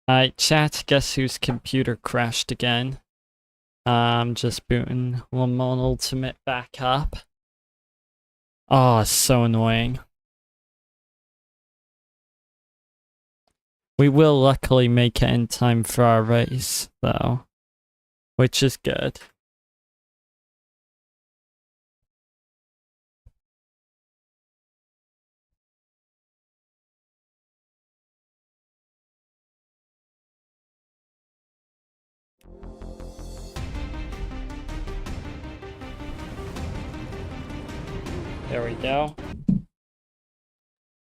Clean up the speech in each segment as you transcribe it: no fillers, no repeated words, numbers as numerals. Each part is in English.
Alright, chat, guess whose computer crashed again? I'm just booting Lamont Ultimate back up. Oh, it's so annoying. We will luckily make it in time for our race, though, which is good. There we go.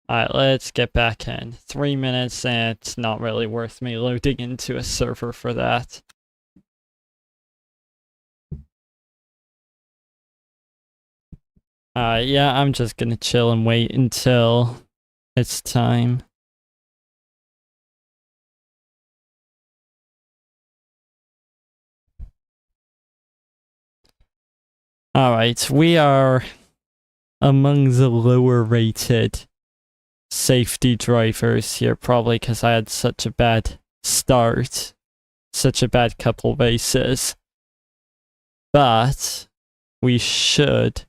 Alright, let's get back in. 3 minutes, and it's not really worth me loading into a server for that. Yeah, I'm just gonna chill and wait until it's time. Alright, we are among the lower rated safety drivers here, probably because I had such a bad start, such a bad couple races. But we should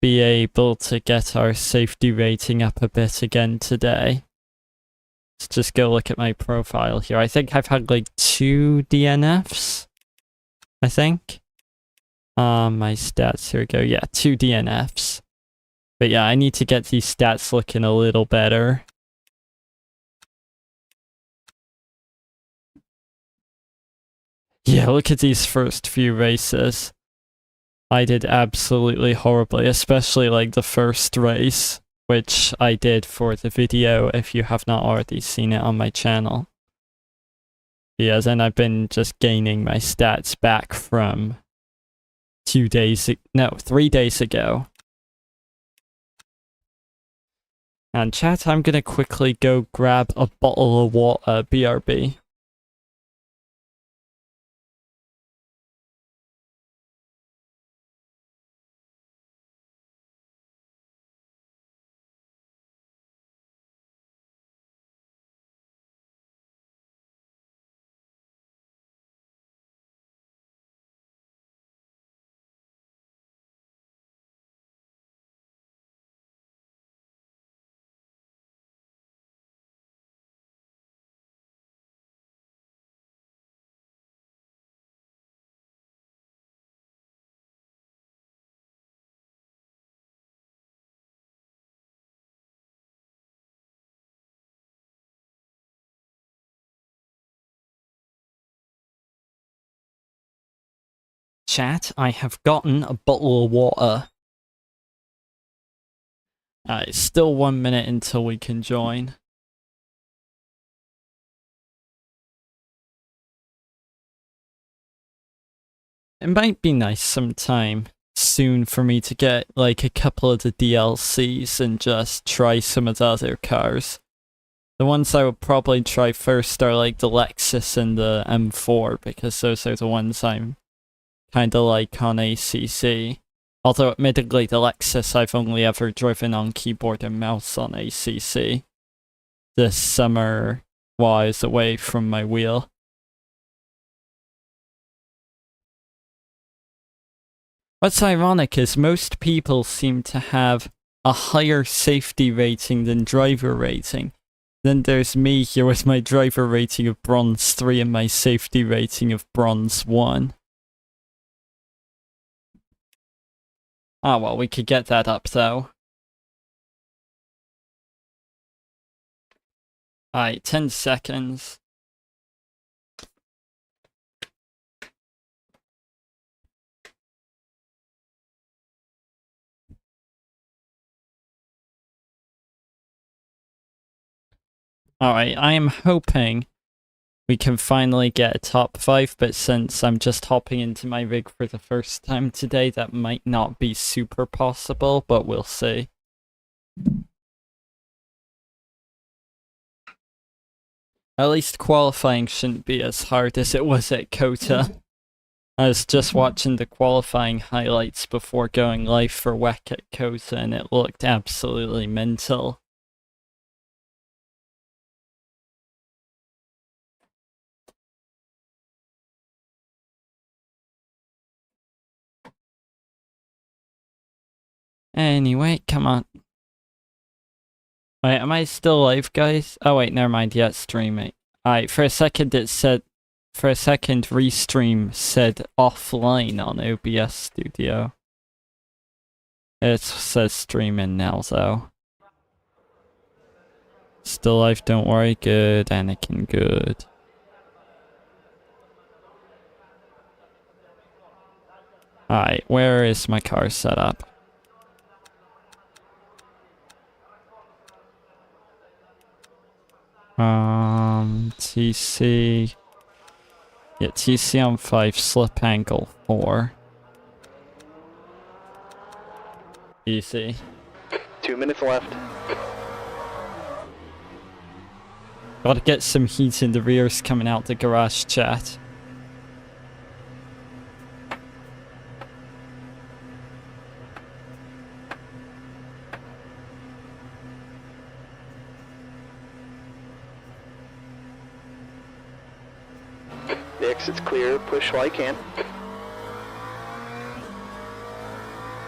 be able to get our safety rating up a bit again today. Let's just go look at my profile here. I think I've had like 2 DNFs, I think. My stats, here we go. Yeah, 2 DNFs. But yeah, I need to get these stats looking a little better. Yeah, look at these first few races. I did absolutely horribly, especially like the first race, which I did for the video if you have not already seen it on my channel. Yeah, then I've been just gaining my stats back from 3 days ago. And chat, I'm gonna quickly go grab a bottle of water, BRB. Chat, I have gotten a bottle of water. It's still 1 minute until we can join. It might be nice sometime soon for me to get like a couple of the DLCs and just try some of the other cars. The ones I would probably try first are like the Lexus and the M4, because those are the ones I'm kinda like on ACC. Although admittedly the Lexus I've only ever driven on keyboard and mouse on ACC. This summer while I was away from my wheel. What's ironic is most people seem to have a higher safety rating than driver rating. Then there's me here with my driver rating of Bronze 3 and my safety rating of Bronze 1. Ah, well, we could get that up, though. Alright, 10 seconds. Alright, I am hoping we can finally get a top 5, but since I'm just hopping into my rig for the first time today, that might not be super possible, but we'll see. At least qualifying shouldn't be as hard as it was at Kota. I was just watching the qualifying highlights before going live for WEC at Kota, and it looked absolutely mental. Anyway, come on. Wait, am I still live, guys? Oh wait, never mind, yeah, it's streaming. Alright, for a second Restream said offline on OBS Studio. It says streaming now, though. Still live, don't worry. Good, Anakin, good. Alright, where is my car set up? TC. Yeah, TC on 5, slip angle 4. Easy. 2 minutes left. Gotta get some heat in the rears coming out the garage, chat. The exit's clear, push while you can.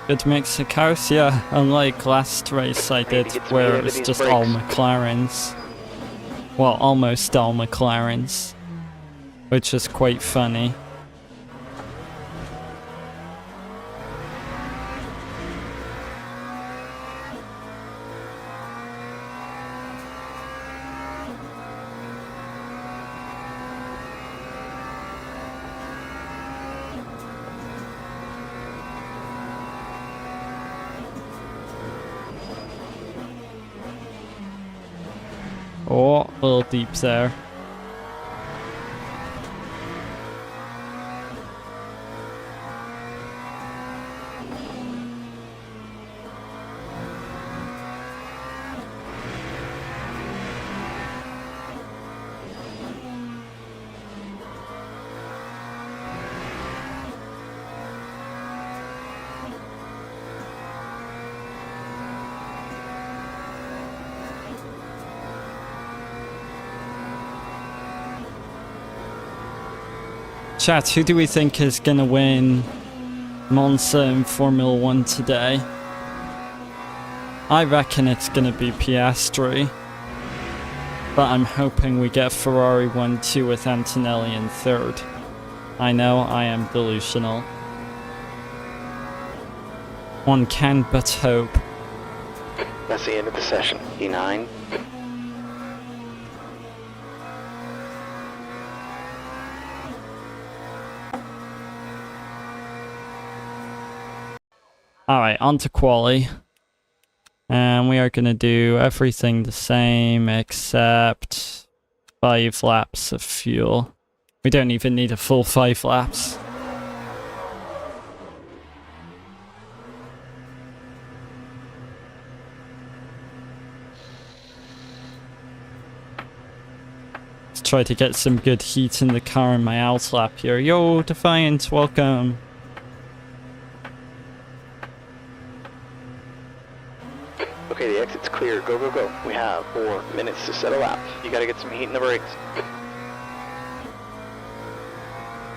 Good mix of cars, yeah. Unlike last race I did where it was just all McLarens. Well, almost all McLarens. Which is quite funny. Oh, a little deep there. Chat, who do we think is gonna win Monza in Formula 1 today? I reckon it's gonna be Piastri. But I'm hoping we get Ferrari 1-2 with Antonelli in third. I know I am delusional. One can but hope. That's the end of the session. E9. Alright, on to quali. And we are going to do everything the same except 5 laps of fuel. We don't even need a full 5 laps. Let's try to get some good heat in the car in my outlap here. Yo, Defiant, welcome. Okay, the exit's clear. Go, go, go. We have 4 minutes to set a lap. You gotta get some heat in the brakes.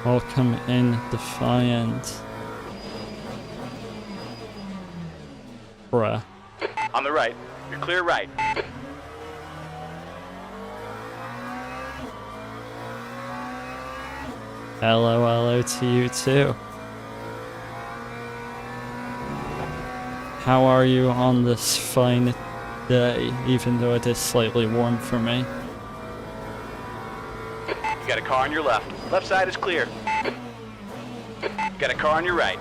Welcome in, Defiant. Bruh. On the right. You're clear right. Hello to you too. How are you on this fine day, even though it is slightly warm for me? You got a car on your left. Left side is clear. You got a car on your right.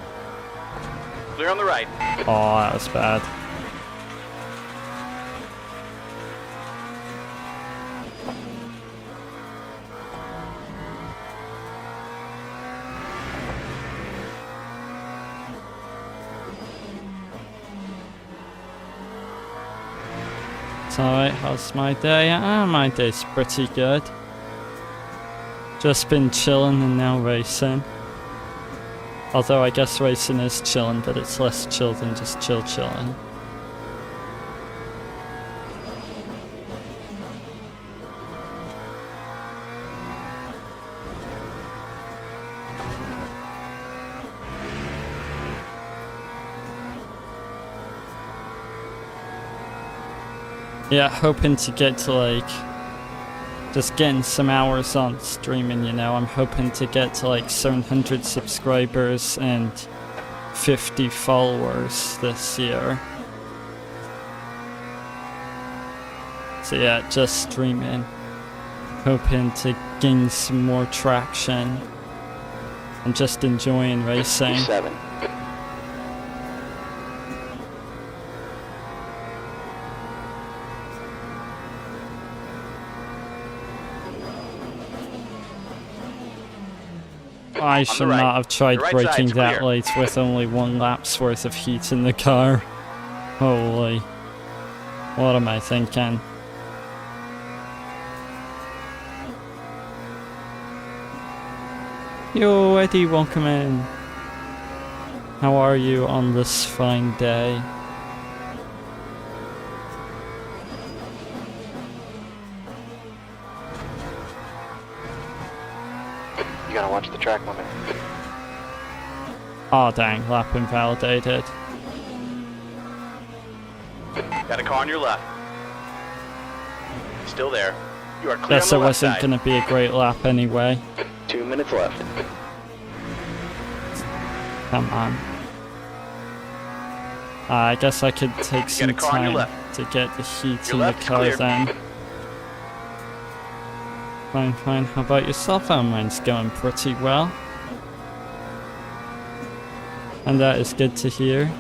Clear on the right. Oh, that was bad. It's alright, how's my day? My day's pretty good. Just been chilling and now racing. Although I guess racing is chilling, but it's less chill than just chilling. Yeah, hoping to get to like just getting some hours on streaming, you know. I'm hoping to get to like 700 subscribers and 50 followers this year. So yeah, just streaming. Hoping to gain some more traction. I'm just enjoying racing. 7. I should right. not have tried Your right braking side's that clear. late with only 1 lap's worth of heat in the car. Holy. What am I thinking? Yo, Eddie, welcome in. How are you on this fine day? You gotta watch the track limit. Aw, dang, lap invalidated. Got a car on your left. Still there. You are clear Guess on it the left wasn't side. gonna be a great lap anyway. 2 minutes left. Come on. I guess I could take a some car on your time left. to get the heat Your in the left's car clear. then. Fine, fine. How about yourself? Oh, mine's going pretty well. And that is good to hear.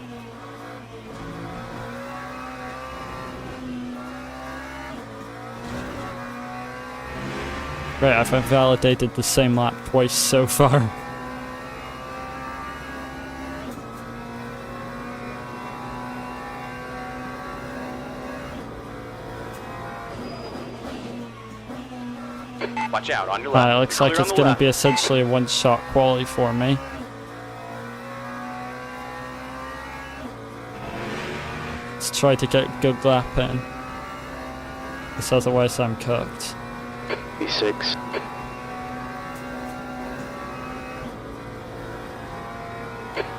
Right, I've invalidated the same lap twice so far. Watch out, on your left. It looks Clear like on it's the going to left. be essentially a one-shot quali for me. Let's try to get a good lap in. Because otherwise I'm cooked. P6.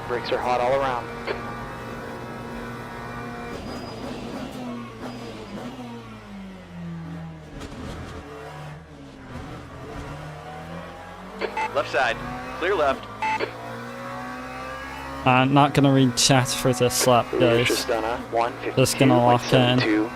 Brakes are hot all around. Left side. Clear left. I'm not going to read chat for this lap, Bri'ish guys. is done a 1:52.72. Just gonna lock in.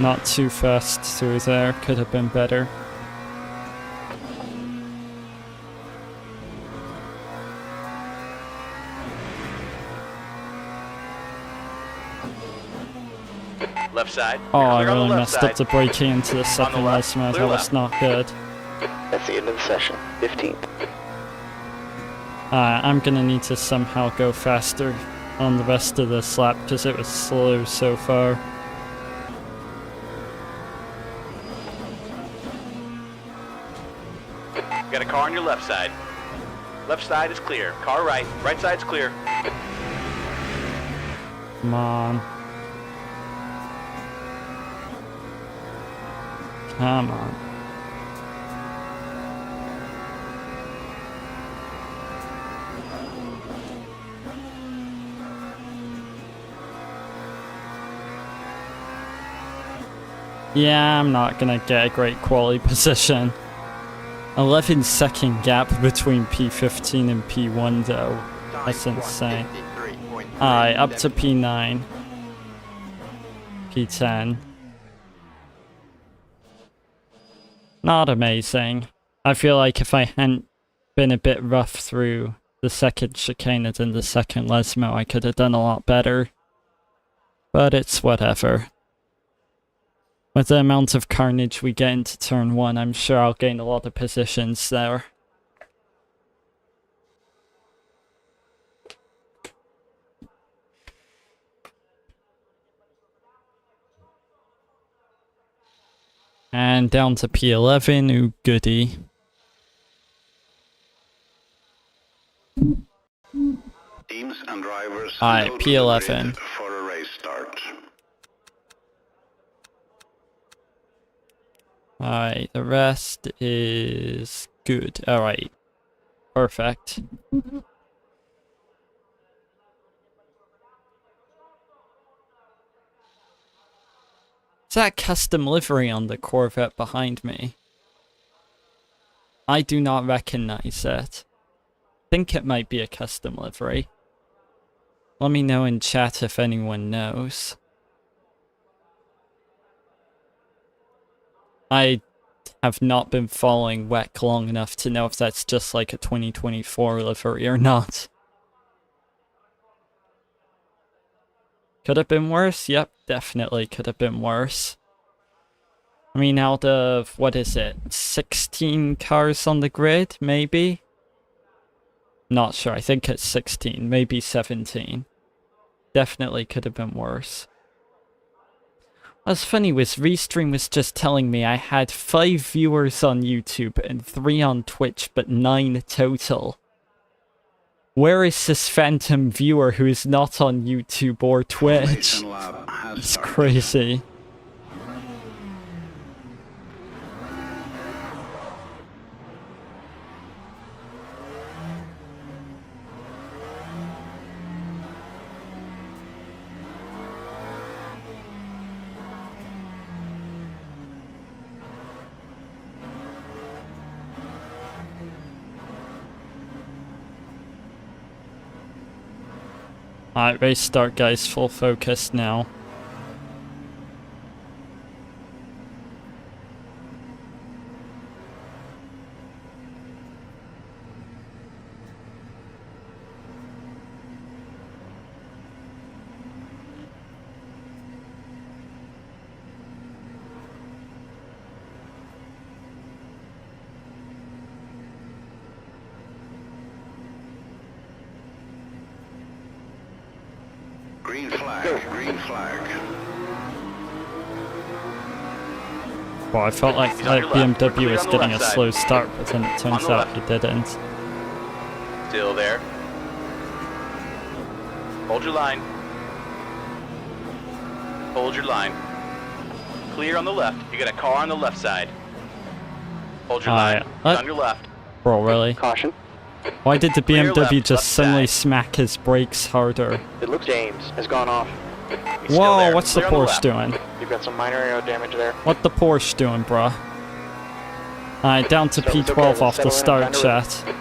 Not too fast through there, could have been better. Left side. Oh, You're I clear on the really left messed side. up the braking into the second left, last clear that was left. not good. That's the end of the session. 15th. I'm gonna need to somehow go faster on the rest of this lap because it was slow so far. Got a car on your left side. Left side is clear. Car right. Right side's clear. Come on. Come on. Yeah, I'm not gonna get a great quality position. 11-second gap between P15 and P1 though. That's insane. Alright, up to P9. P10. Not amazing. I feel like if I hadn't been a bit rough through the second chicane and the second Lesmo, I could have done a lot better. But it's whatever. With the amount of carnage we get into turn 1, I'm sure I'll gain a lot of positions there. And down to P11, ooh goody. Teams and drivers Alright, P11. for a race start. Alright, the rest is good. Alright. Perfect. Is that custom livery on the Corvette behind me? I do not recognize it. Think it might be a custom livery. Let me know in chat if anyone knows. I have not been following WEC long enough to know if that's just like a 2024 livery or not. Could have been worse? Yep, definitely could have been worse. I mean, out of, what is it, 16 cars on the grid, maybe? Not sure, I think it's 16, maybe 17. Definitely could have been worse. What's funny was Restream was just telling me I had 5 viewers on YouTube and 3 on Twitch, but 9 total. Where is this phantom viewer who is not on YouTube or Twitch? It's crazy. Alright, race start guys, full focus now. Green flag, green flag. Well, I felt like BMW was getting a slow start, but then it turns out it didn't. Still there. Hold your line. Hold your line. Clear on the left. You got a car on the left side. Hold your line. On your left. Bro, really? Caution. Why did the Clear BMW left, just left suddenly side. smack his brakes harder? It looks James has gone off. He's still Whoa, there. what's the Clear on Porsche left. doing? You've got some minor aero damage there. What the Porsche doing, bruh? Alright, down to So it's P12 okay, off the we'll settle start, in and find a chat.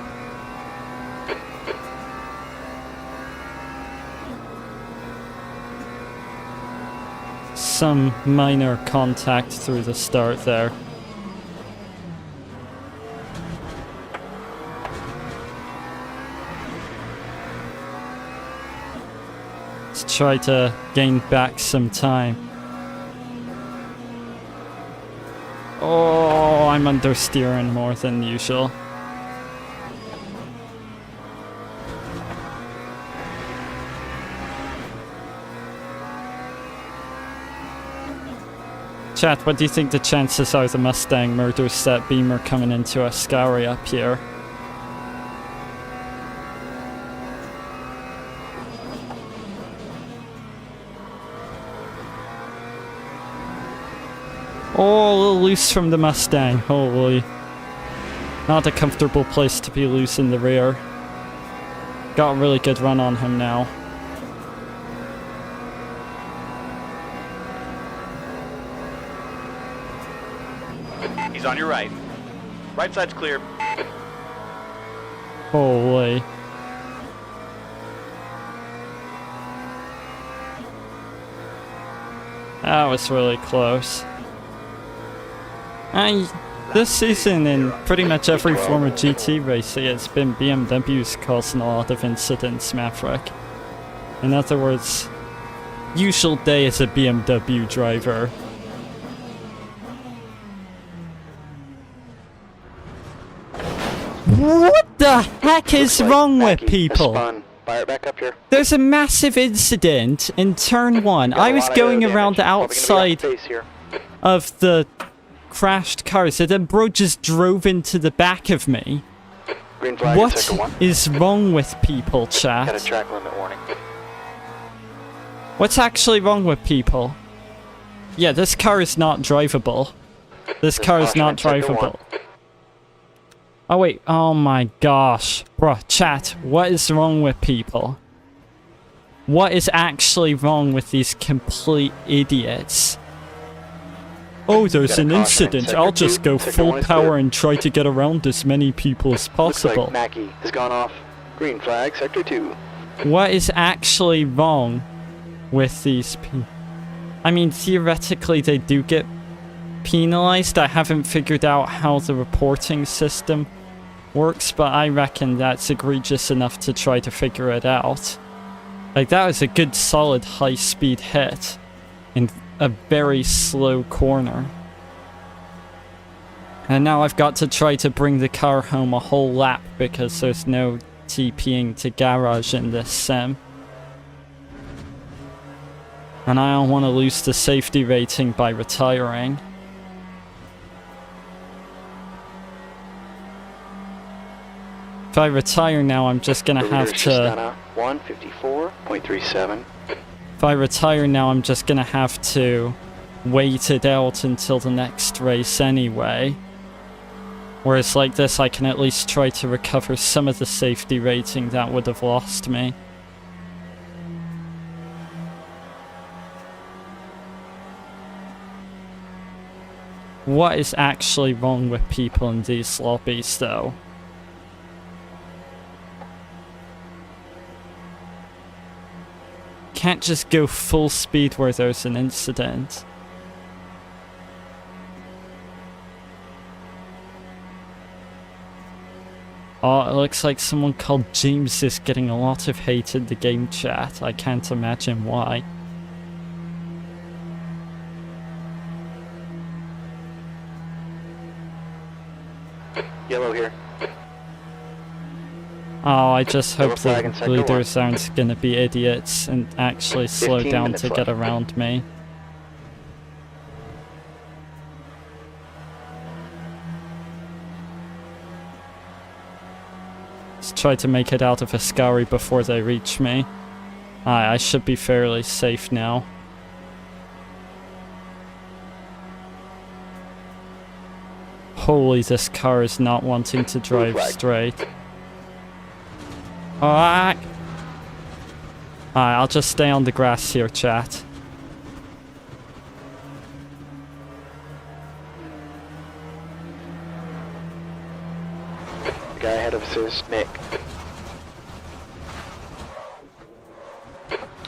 Some minor contact through the start there. Let's try to gain back some time. Oh, I'm understeering more than usual. Chat, what do you think the chances are the Mustang murders that Beamer coming into Ascari up here? Oh, a little loose from the Mustang. Holy. Not a comfortable place to be loose in the rear. Got a really good run on him now. He's on your right. Right side's clear. Holy. That was really close. This season, in pretty much every form of GT racing, it's been BMWs causing a lot of incidents, Maverick. In other words, usual day as a BMW driver. What the heck is wrong with people? Spun. Fire it back up here. There's a massive incident in turn 1. I was going around the outside of the crashed cars, and then bro just drove into the back of me. Green flag. What Sector 1. is wrong with people, Got a chat? track limit warning. What's actually wrong with people? Yeah, this car is not drivable. This car is not drivable. Oh wait, oh my gosh. Bruh, chat, what is wrong with people? What is actually wrong with these complete idiots? Oh, there's an incident. I'll just go full power and try to get around as many people as possible. Looks like Mackie has gone off. Green flag, sector 2. What is actually wrong with these people? I mean, theoretically, they do get penalized. I haven't figured out how the reporting system works, but I reckon that's egregious enough to try to figure it out. Like, that was a good, solid, high-speed hit in a very slow corner. And now I've got to try to bring the car home a whole lap because there's no TPing to garage in this sim. And I don't want to lose the safety rating by retiring. If I retire now, I'm just gonna have to... 154.37. If I retire now, I'm just gonna have to wait it out until the next race anyway. Whereas like this, I can at least try to recover some of the safety rating that would have lost me. What is actually wrong with people in these lobbies, though? Can't just go full speed where there's an incident. Oh, it looks like someone called James is getting a lot of hate in the game chat. I can't imagine why. Yellow here. Oh, I just hope flag in the sector leaders aren't gonna be idiots and actually slow 15 down minutes to get left. around me. Let's try to make it out of Ascari before they reach me. I should be fairly safe now. Holy, this car is not wanting to drive flag. straight. Alright. Alright, I'll just stay on the grass here, chat. The guy ahead of us is Nick.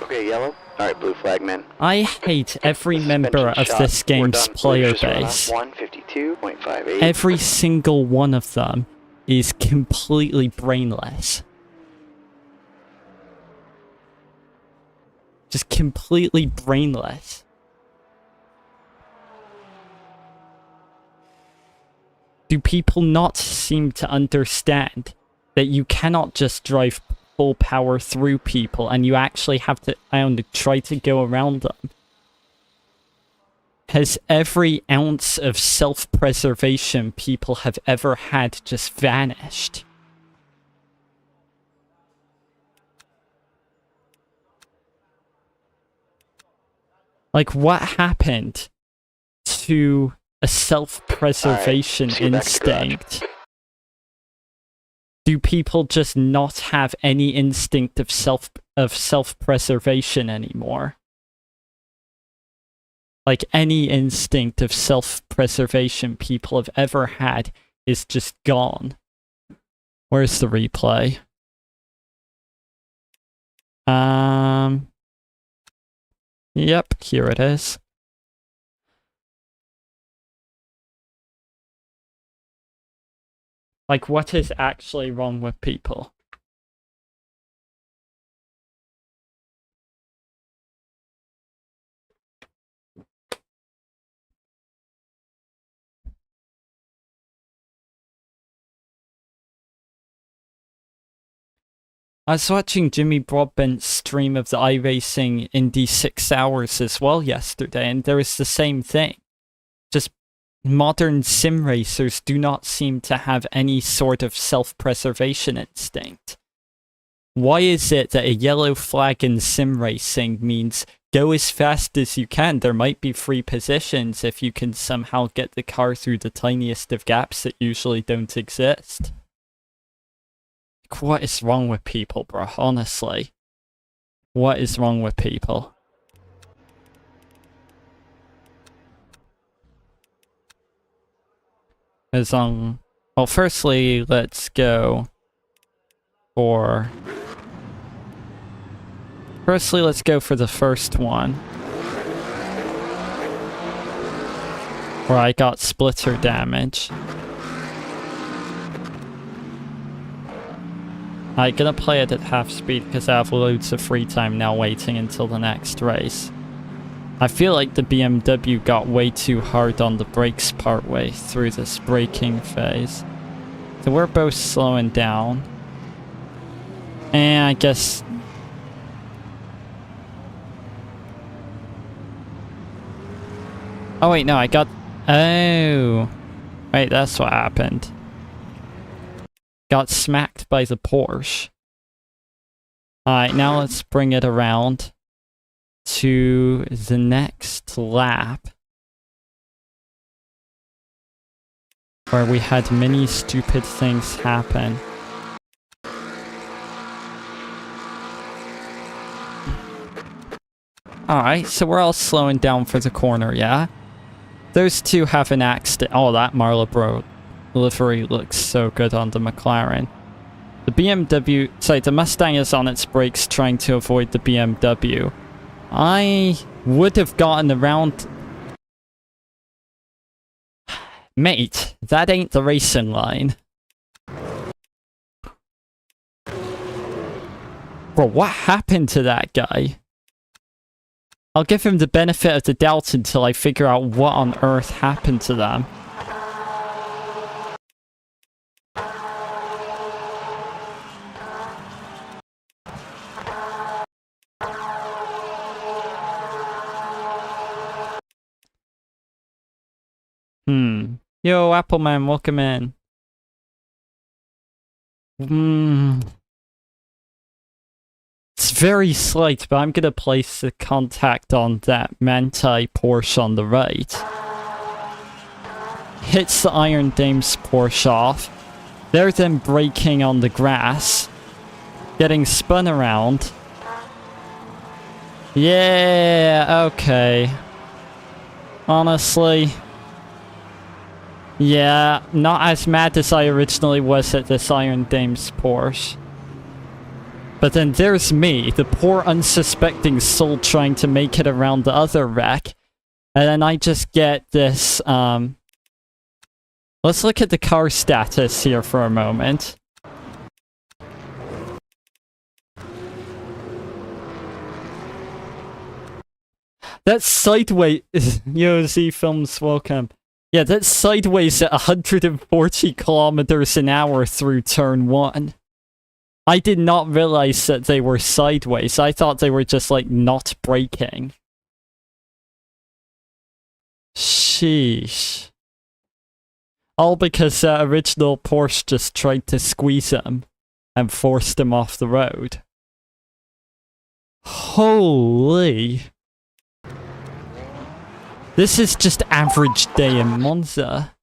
Okay, yellow. Alright, blue flag men. I hate every member Suspension of shot. this We're game's done. player Blue just base. run off 152.58. Every single one of them is completely brainless. Just completely brainless. Do people not seem to understand that you cannot just drive full power through people and you actually have to, I don't know, try to go around them? Has every ounce of self-preservation people have ever had just vanished? Like, what happened to a self-preservation see you back at the garage. instinct? Do people just not have any instinct of self-preservation anymore? Like, any instinct of self-preservation people have ever had is just gone. Where's the replay? Yep, here it is. Like, what is actually wrong with people? I was watching Jimmy Broadbent's stream of the iRacing Indy 6 Hours as well yesterday, and there was the same thing. Just modern sim racers do not seem to have any sort of self-preservation instinct. Why is it that a yellow flag in sim racing means go as fast as you can? There might be free positions if you can somehow get the car through the tiniest of gaps that usually don't exist. Like, what is wrong with people, bro? Honestly. What is wrong with people? Well, firstly, let's go for... Firstly, let's go for the first one. Where I got splitter damage. I'm gonna play it at half speed because I have loads of free time now waiting until the next race. I feel like the BMW got way too hard on the brakes partway through this braking phase. So we're both slowing down. And I guess... Oh wait, no, I got... Oh! Wait, that's what happened. Got smacked by the Porsche. Alright, now let's bring it around to the next lap. Where we had many stupid things happen. Alright, so we're all slowing down for the corner, yeah? Those two have an accident. Oh, that Marlboro livery looks so good on the McLaren. The BMW... Sorry, the Mustang is on its brakes trying to avoid the BMW. I would have gotten around... Mate, that ain't the racing line. Bro, what happened to that guy? I'll give him the benefit of the doubt until I figure out what on earth happened to them. Yo, Appleman, welcome in. It's very slight, but I'm gonna place the contact on that Manti Porsche on the right. Hits the Iron Dames Porsche off. They're then braking on the grass. Getting spun around. Yeah, okay. Honestly... Yeah, not as mad as I originally was at this Iron Dames Porsche. But then there's me, the poor unsuspecting soul trying to make it around the other wreck. And then I just get this, Let's look at the car status here for a moment. That's sideways. Yo, Z Films, welcome. Yeah, that's sideways at 140 kilometers an hour through turn 1. I did not realize that they were sideways. I thought they were just, like, not braking. Sheesh. All because that original Porsche just tried to squeeze him and forced him off the road. Holy... This is just average day in Monza.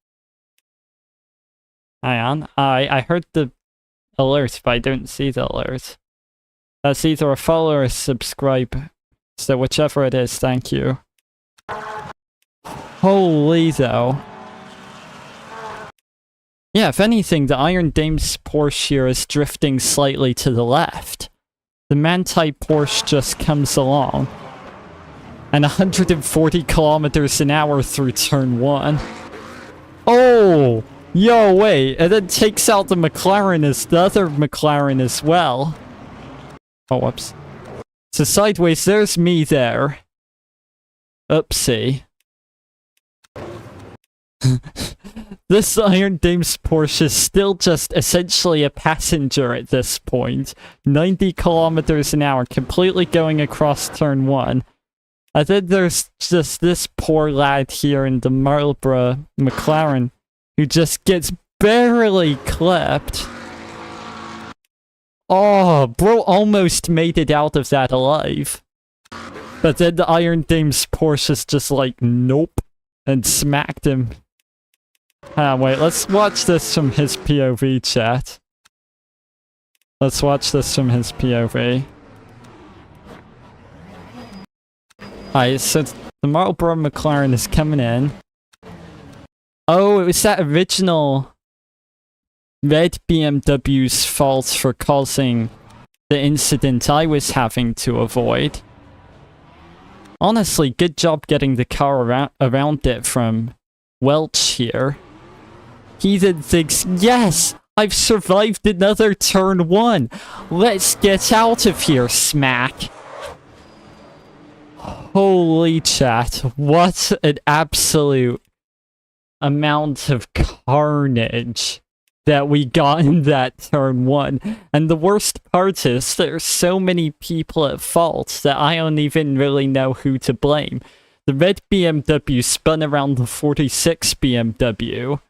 Hang on, I heard the alert, but I don't see the alert. That's either a follow or a subscribe. So whichever it is, thank you. Holy though. Yeah, if anything, the Iron Dames Porsche here is drifting slightly to the left. The Manti Porsche just comes along. And 140 kilometers an hour through turn 1. Oh! Yo, wait. And then takes out the McLaren as the other McLaren as well. Oh, whoops. So sideways, there's me there. Oopsie. This Iron Dames Porsche is still just essentially a passenger at this point. 90 kilometers an hour, completely going across turn 1. And then there's just this poor lad here in the Marlboro McLaren who just gets barely clipped. Oh, bro almost made it out of that alive. But then the Iron Dame's Porsche is just like, nope, and smacked him. Wait, let's watch this from his POV, chat. Let's watch this from his POV. Alright, so the Marlboro McLaren is coming in. Oh, it was that original red BMW's fault for causing the incident I was having to avoid. Honestly, good job getting the car around it from Welch here. He then thinks, yes, I've survived another turn 1. Let's get out of here, smack. Holy chat, what an absolute amount of carnage that we got in that turn 1. And the worst part is there's so many people at fault that I don't even really know who to blame. The red BMW spun around the 46 BMW.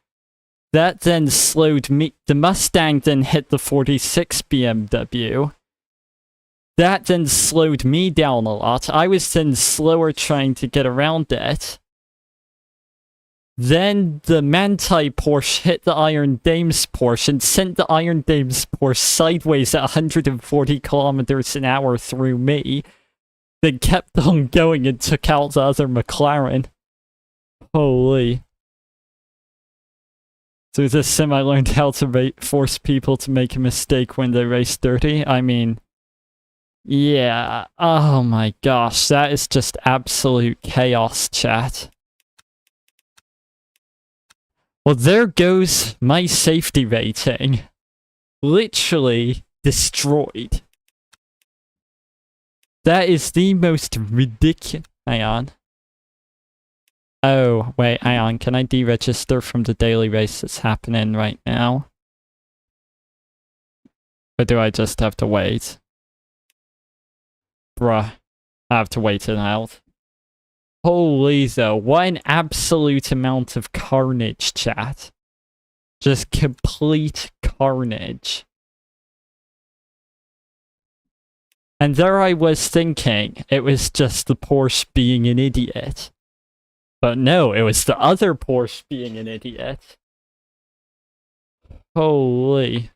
That then slowed me. The Mustang then hit the 46 BMW. That then slowed me down a lot. I was then slower trying to get around it. Then the Manti Porsche hit the Iron Dame's Porsche and sent the Iron Dame's Porsche sideways at 140 kilometers an hour through me. Then kept on going and took out the other McLaren. Holy. Through this sim I learned how to force people to make a mistake when they race dirty. I mean, yeah. Oh my gosh, that is just absolute chaos, chat. Well, there goes my safety rating. Literally destroyed. That is the most ridiculous... Hang on. Oh, wait, hang on. Can I deregister from the daily race that's happening right now? Or do I just have to wait? Bruh. I have to wait it out. Holy though, what an absolute amount of carnage, chat. Just complete carnage. And there I was thinking it was just the Porsche being an idiot. But no, it was the other Porsche being an idiot. Holy.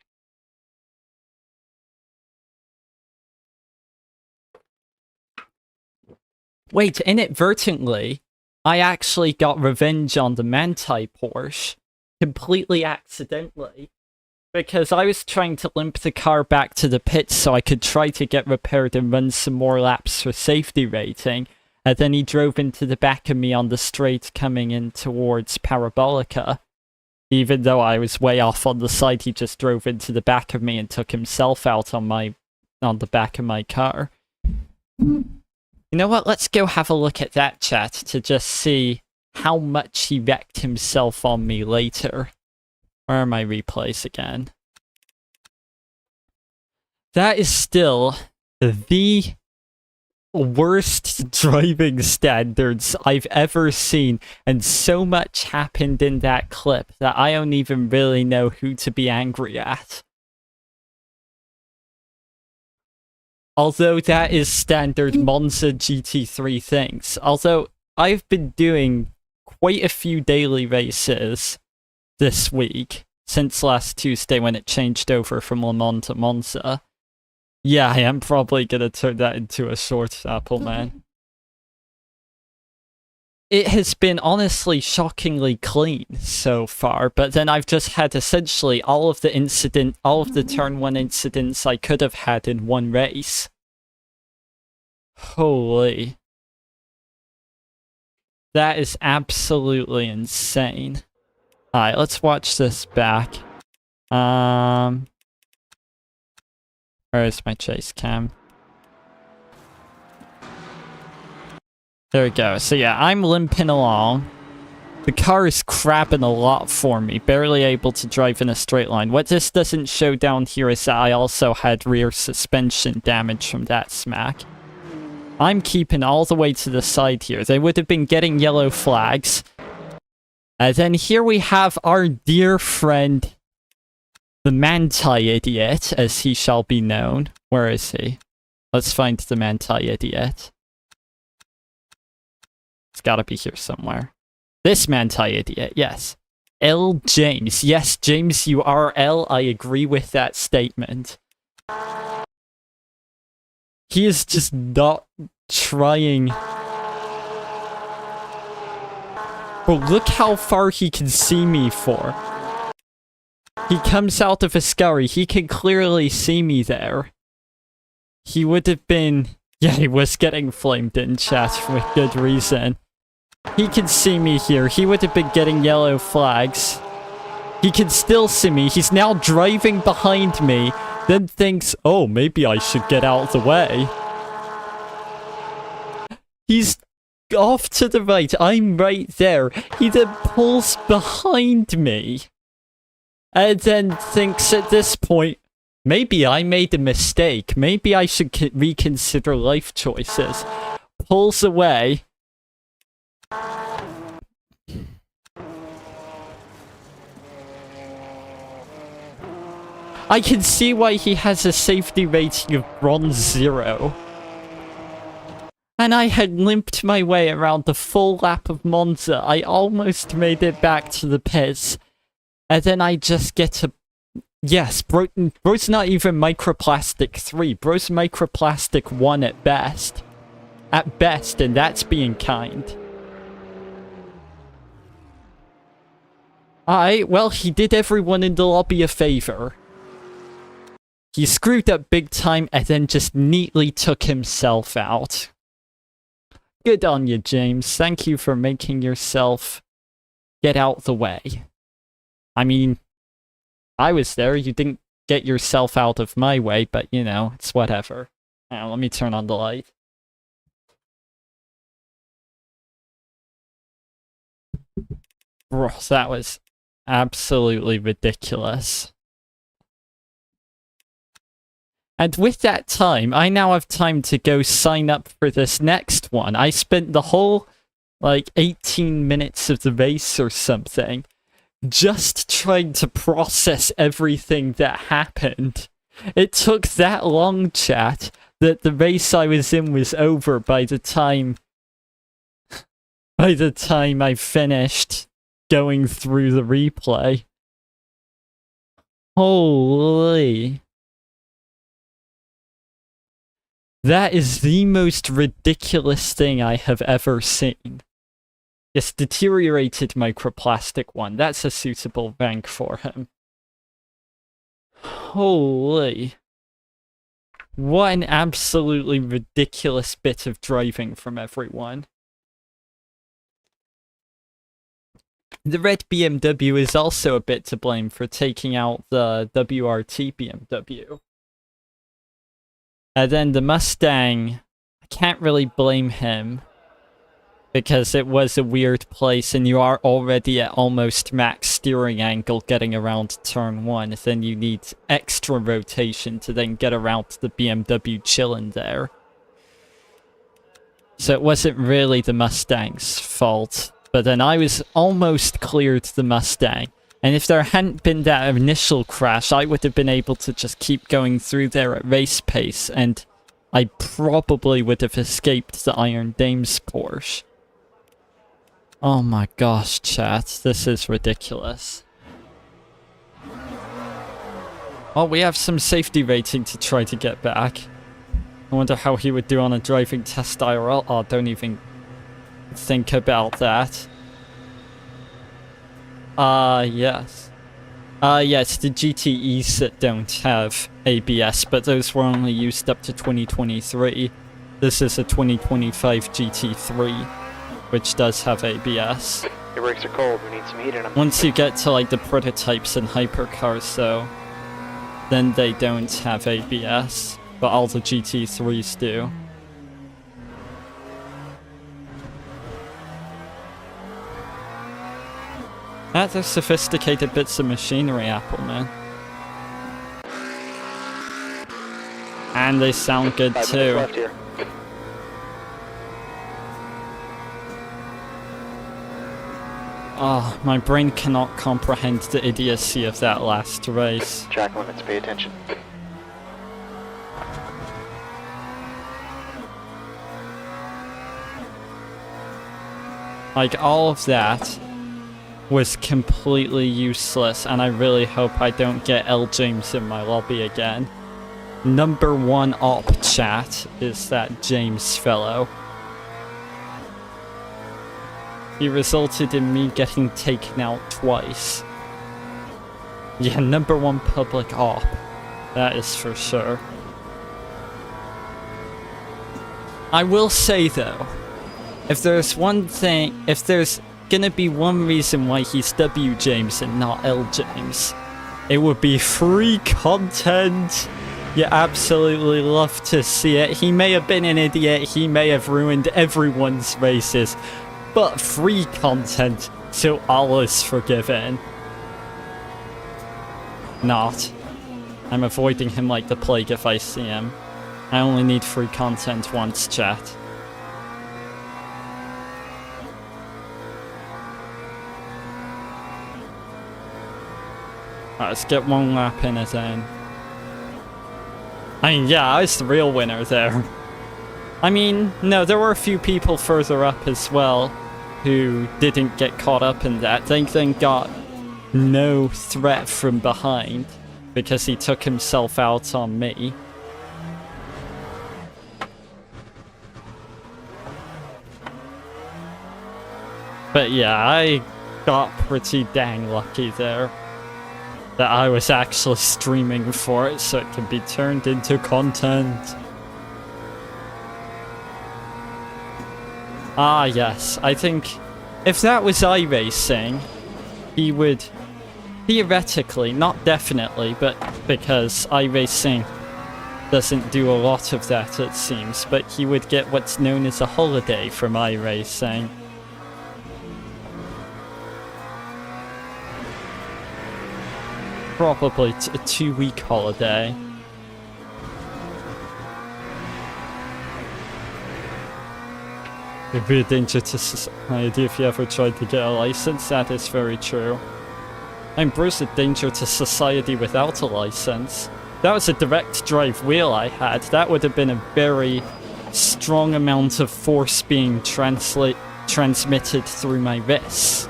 Wait, inadvertently, I actually got revenge on the Manti Porsche. Completely accidentally. Because I was trying to limp the car back to the pits so I could try to get repaired and run some more laps for safety rating. And then he drove into the back of me on the straight coming in towards Parabolica. Even though I was way off on the side, he just drove into the back of me and took himself out on the back of my car. You know what? Let's go have a look at that, chat, to just see how much he wrecked himself on me later. Where are my replays again? That is still the worst driving standards I've ever seen, and so much happened in that clip that I don't even really know who to be angry at. Although that is standard Monza GT3 things. Although I've been doing quite a few daily races this week, since last Tuesday when it changed over from Le Mans to Monza. Yeah, I am probably gonna turn that into a short, Apple man. It has been honestly shockingly clean so far, but then I've just had essentially all of the turn 1 incidents I could have had in one race. Holy. That is absolutely insane. Alright, let's watch this back. Where is my chase cam? There we go. So yeah, I'm limping along. The car is crabbing a lot for me, barely able to drive in a straight line. What this doesn't show down here is that I also had rear suspension damage from that smack. I'm keeping all the way to the side here. They would have been getting yellow flags. And then here we have our dear friend The Manti-idiot, as he shall be known. Where is he? Let's find the Manti-idiot. It's gotta be here somewhere. This Manti-idiot, yes. L. James. Yes, James, you are L. I agree with that statement. He is just not trying. But look how far he can see me for. He comes out of a scurry. He can clearly see me there. He would have been... Yeah, he was getting flamed in chat with good reason. He can see me here. He would have been getting yellow flags. He can still see me. He's now driving behind me. Then thinks, oh, maybe I should get out of the way. He's off to the right. I'm right there. He then pulls behind me. And then thinks at this point, maybe I made a mistake. Maybe I should reconsider life choices. Pulls away. I can see why he has a safety rating of bronze 0. And I had limped my way around the full lap of Monza. I almost made it back to the pits. And then I just get to... Yes, bro's not even microplastic 3. Bro's microplastic 1 at best. At best, and that's being kind. Well, he did everyone in the lobby a favor. He screwed up big time and then just neatly took himself out. Good on you, James. Thank you for making yourself get out the way. I mean, I was there. You didn't get yourself out of my way, but you know, it's whatever. Now, let me turn on the light. Bro, that was absolutely ridiculous. And with that time, I now have time to go sign up for this next one. I spent the whole, 18 minutes of the race or something just trying to process everything that happened. It took that long, chat, that the race I was in was over by the time I finished going through the replay. Holy... That is the most ridiculous thing I have ever seen. Yes, deteriorated microplastic 1. That's a suitable rank for him. Holy. What an absolutely ridiculous bit of driving from everyone. The red BMW is also a bit to blame for taking out the WRT BMW. And then the Mustang, I can't really blame him, because it was a weird place and you are already at almost max steering angle getting around turn 1, then you need extra rotation to then get around the BMW chilling there. So it wasn't really the Mustang's fault, but then I was almost cleared the Mustang. And if there hadn't been that initial crash, I would have been able to just keep going through there at race pace, and I probably would have escaped the Iron Dame's Porsche. Oh my gosh, chat. This is ridiculous. Oh, we have some safety rating to try to get back. I wonder how he would do on a driving test IRL. Oh, don't even think about that. Yes. Yes, the GTEs that don't have ABS, but those were only used up to 2023. This is a 2025 GT3, which does have ABS. Your brakes are cold, we need some heat in them. Once you get to, the prototypes and hypercars, though, then they don't have ABS, but all the GT3s do. That's a sophisticated bits of machinery, Apple, man. And they sound good, too. Left here. Oh, my brain cannot comprehend the idiocy of that last race. Track limits, pay attention. Like, all of that was completely useless, and I really hope I don't get L. James in my lobby again. Number one op chat is that James fellow. He resulted in me getting taken out twice. Yeah, number one public op. That is for sure. I will say though, if there's one thing, if there's gonna be one reason why he's W. James and not L. James, it would be free content. You absolutely love to see it. He may have been an idiot, he may have ruined everyone's races, but free content, so all is forgiven. Not. I'm avoiding him like the plague if I see him. I only need free content once, chat. Alright, let's get one lap in it then. I mean, yeah, I was the real winner there. I mean, no, there were a few people further up as well who didn't get caught up in that. They then got no threat from behind because he took himself out on me. But yeah, I got pretty dang lucky there that I was actually streaming for it so it can be turned into content. Ah yes, I think if that was iRacing, he would theoretically, not definitely, but because iRacing doesn't do a lot of that it seems, but he would get what's known as a holiday from iRacing. Probably a 2-week holiday. It'd be a danger to society if you ever tried to get a license, that is very true. I'm Bruce, a danger to society without a license. That was a direct drive wheel I had. That would have been a very strong amount of force being transmitted through my wrists.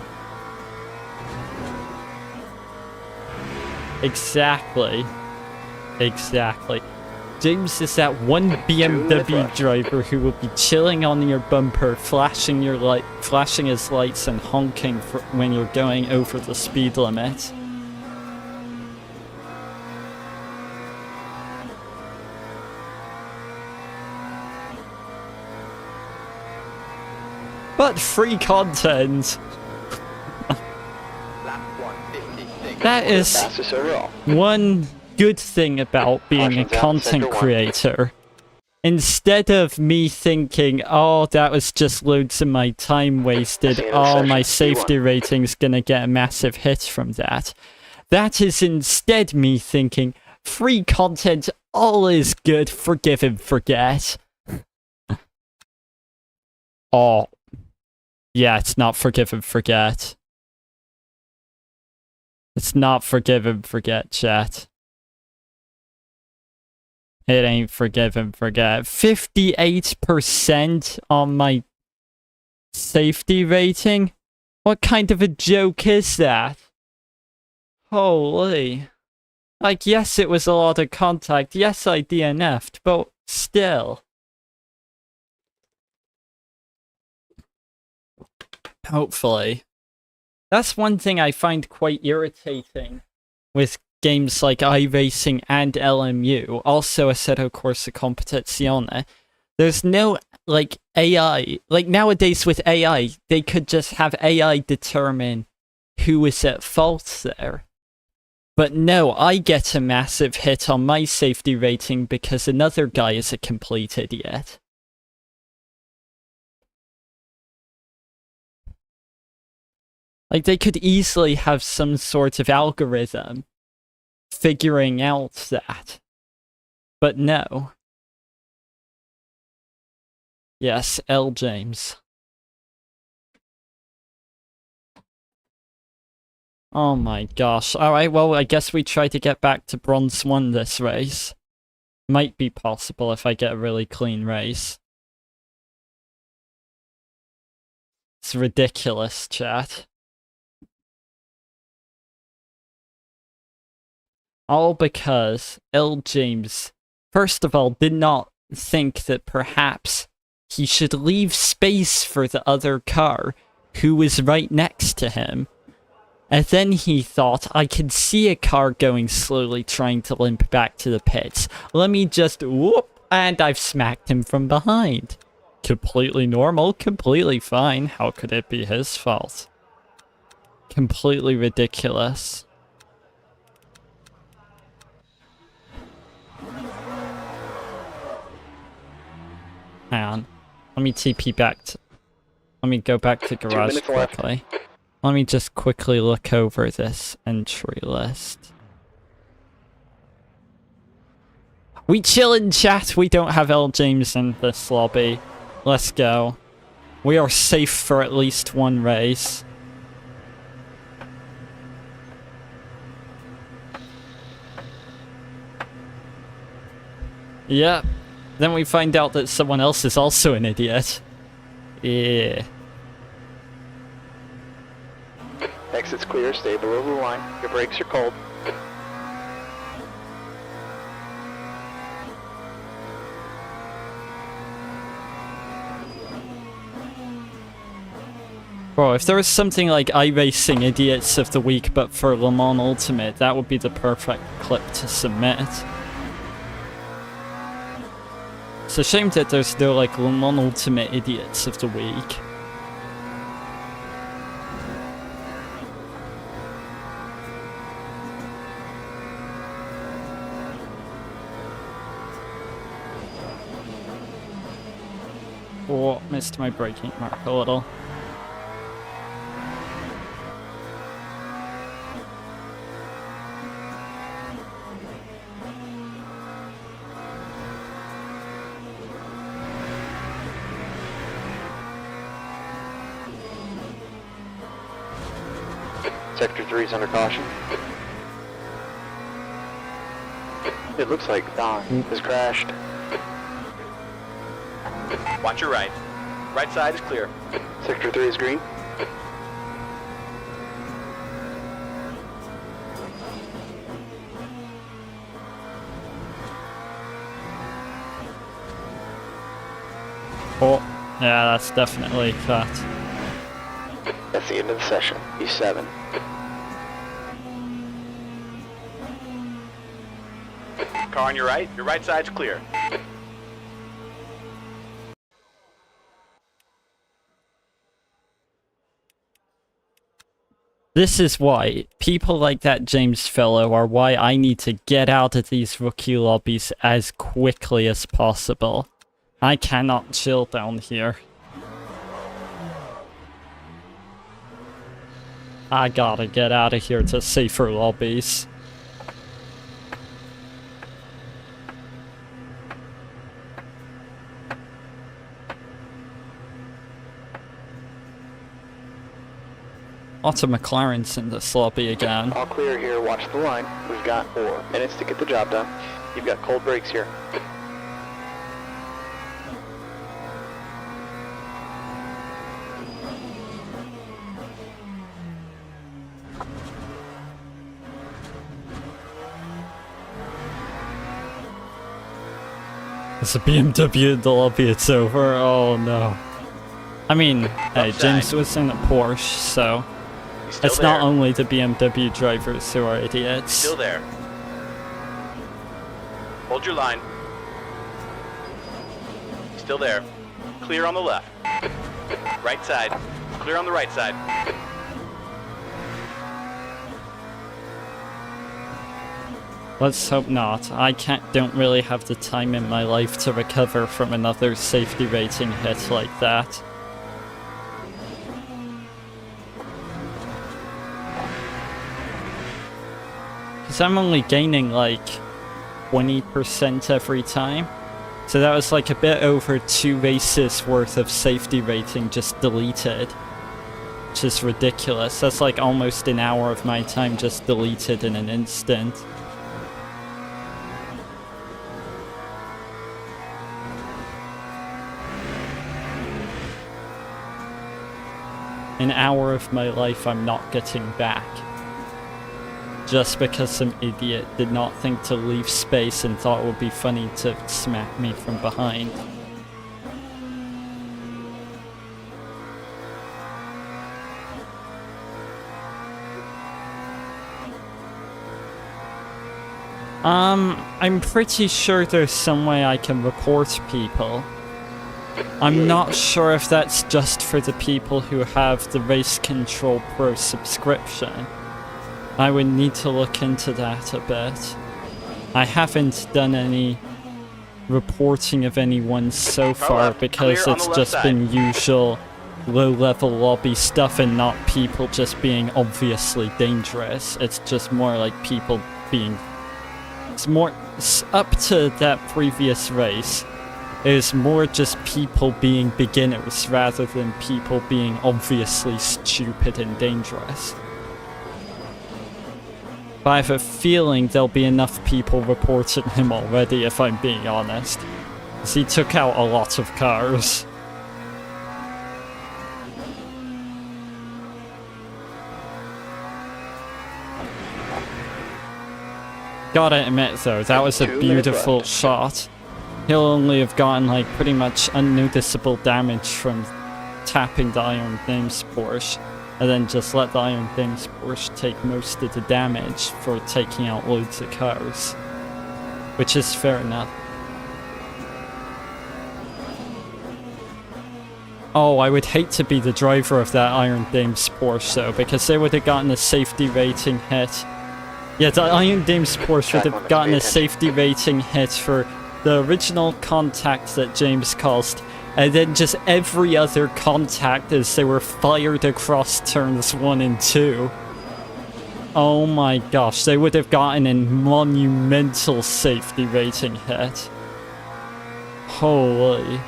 Exactly. Exactly. James is that one BMW driver who will be chilling on your bumper, flashing his lights and honking when you're going over the speed limit. But free content. That is one good thing about being a content creator. Instead of me thinking, oh, that was just loads of my time wasted, oh, my safety rating's gonna get a massive hit from that. That is instead me thinking, free content, all is good, forgive and forget. Oh. Yeah, it's not forgive and forget. It's not forgive and forget, chat. It ain't forgive and forget. 58% on my safety rating? What kind of a joke is that? Holy. Like, yes, it was a lot of contact. Yes, I DNF'd, but still. Hopefully. That's one thing I find quite irritating with games like iRacing and LMU, also Assetto Corsa Competizione. There's no, like, AI. Like, nowadays with AI, they could just have AI determine who is at fault there. But no, I get a massive hit on my safety rating because another guy is a complete idiot. Like, they could easily have some sort of algorithm figuring out that. But no. Yes, L. James. Oh my gosh. Alright, well, I guess we try to get back to Bronze 1 this race. Might be possible if I get a really clean race. It's ridiculous, chat. All because L. James, first of all, did not think that perhaps he should leave space for the other car who was right next to him. And then he thought, I could see a car going slowly trying to limp back to the pits. Let me just whoop, and I've smacked him from behind. Completely normal, completely fine. How could it be his fault? Completely ridiculous. Hang on. Let me TP back to... Let me go back to garage quickly. Let me just quickly look over this entry list. We chillin', chat. We don't have L. James in this lobby. Let's go. We are safe for at least one race. Yep. Then we find out that someone else is also an idiot. Yeah. Exit's clear, stay below the line. Your brakes are cold. Bro, if there was something like iRacing Idiots of the Week but for Le Mans Ultimate, that would be the perfect clip to submit. It's a shame that there's no like Le Mans Ultimate Idiots of the Week. Oh, missed my braking mark a little. Sector 3's under caution. It looks like Don has crashed. Watch your right. Right side is clear. Sector 3 is green. Oh, yeah, that's definitely cut. That's the end of the session. E7. Car on your right side's clear. This is why people like that James fellow are why I need to get out of these rookie lobbies as quickly as possible. I cannot chill down here. I gotta get out of here to safer lobbies. Lots of McLarens in this lobby again. All clear here, watch the line. We've got 4 minutes to get the job done. You've got cold brakes here. There's a BMW in the lobby, it's over. Oh no. I mean, hey, James was in a Porsche, so it's there. not only the BMW drivers who are idiots. Still there. Hold your line. Still there. Clear on the left. Right side. Clear on the right side. Let's hope not. I don't really have the time in my life to recover from another safety rating hit like that. Because I'm only gaining like 20% every time. So that was like a bit over 2 races worth of safety rating just deleted. which is ridiculous. That's like almost an hour of my time just deleted in an instant. An hour of my life I'm not getting back. Just because some idiot did not think to leave space and thought it would be funny to smack me from behind. I'm pretty sure there's some way I can report people. I'm not sure if that's just for the people who have the Race Control Pro subscription. I would need to look into that a bit. I haven't done any reporting of anyone so far because it's just been usual low-level lobby stuff and not people just being obviously dangerous. It's just more like people being... It's more... Up to that previous race, it is more just people being beginners rather than people being obviously stupid and dangerous. But I have a feeling there'll be enough people reporting him already, if I'm being honest. Because he took out a lot of cars. Gotta admit though, that was a beautiful shot. He'll only have gotten like pretty much unnoticeable damage from tapping the Iron Dames Porsche, and then just let the Iron Dames Porsche take most of the damage for taking out loads of cars. Which is fair enough. Oh, I would hate to be the driver of that Iron Dames Porsche though, because they would have gotten a safety rating hit. Yeah, the Iron Dames Porsche would have gotten a safety rating hit for the original contact that James caused, and then just every other contact as they were fired across turns 1 and 2. Oh my gosh, they would have gotten a monumental safety rating hit. Holy.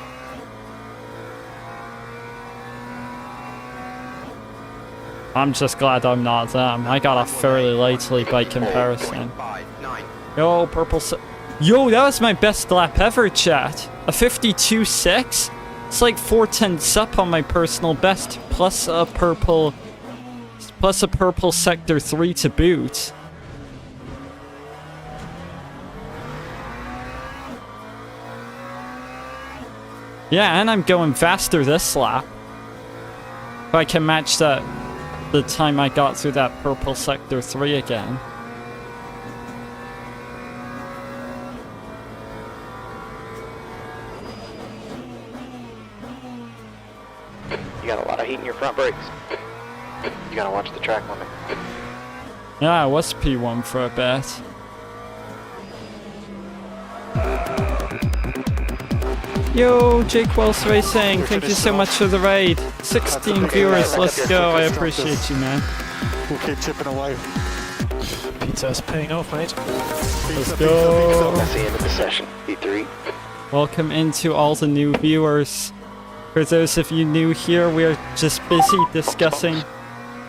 I'm just glad I'm not them. I got off fairly lightly by comparison. Yo, purple... Yo, that was my best lap ever, chat. A 52.6? It's like 4/10 up on my personal best, plus a purple sector 3 to boot. Yeah, and I'm going faster this lap. If I can match that, the time I got through that purple sector 3 again. You got a lot of heat in your front brakes. You gotta watch the track limit. Yeah, I was P1 for a bit. Yo, Jake Wells Racing, thank you so much for the raid. 16 viewers, let's go, I appreciate you, man. We'll keep chipping away. Pizza's paying off, mate. Let's go. That's the end of the session. E3. Welcome into all the new viewers. For those of you new here, we are just busy discussing...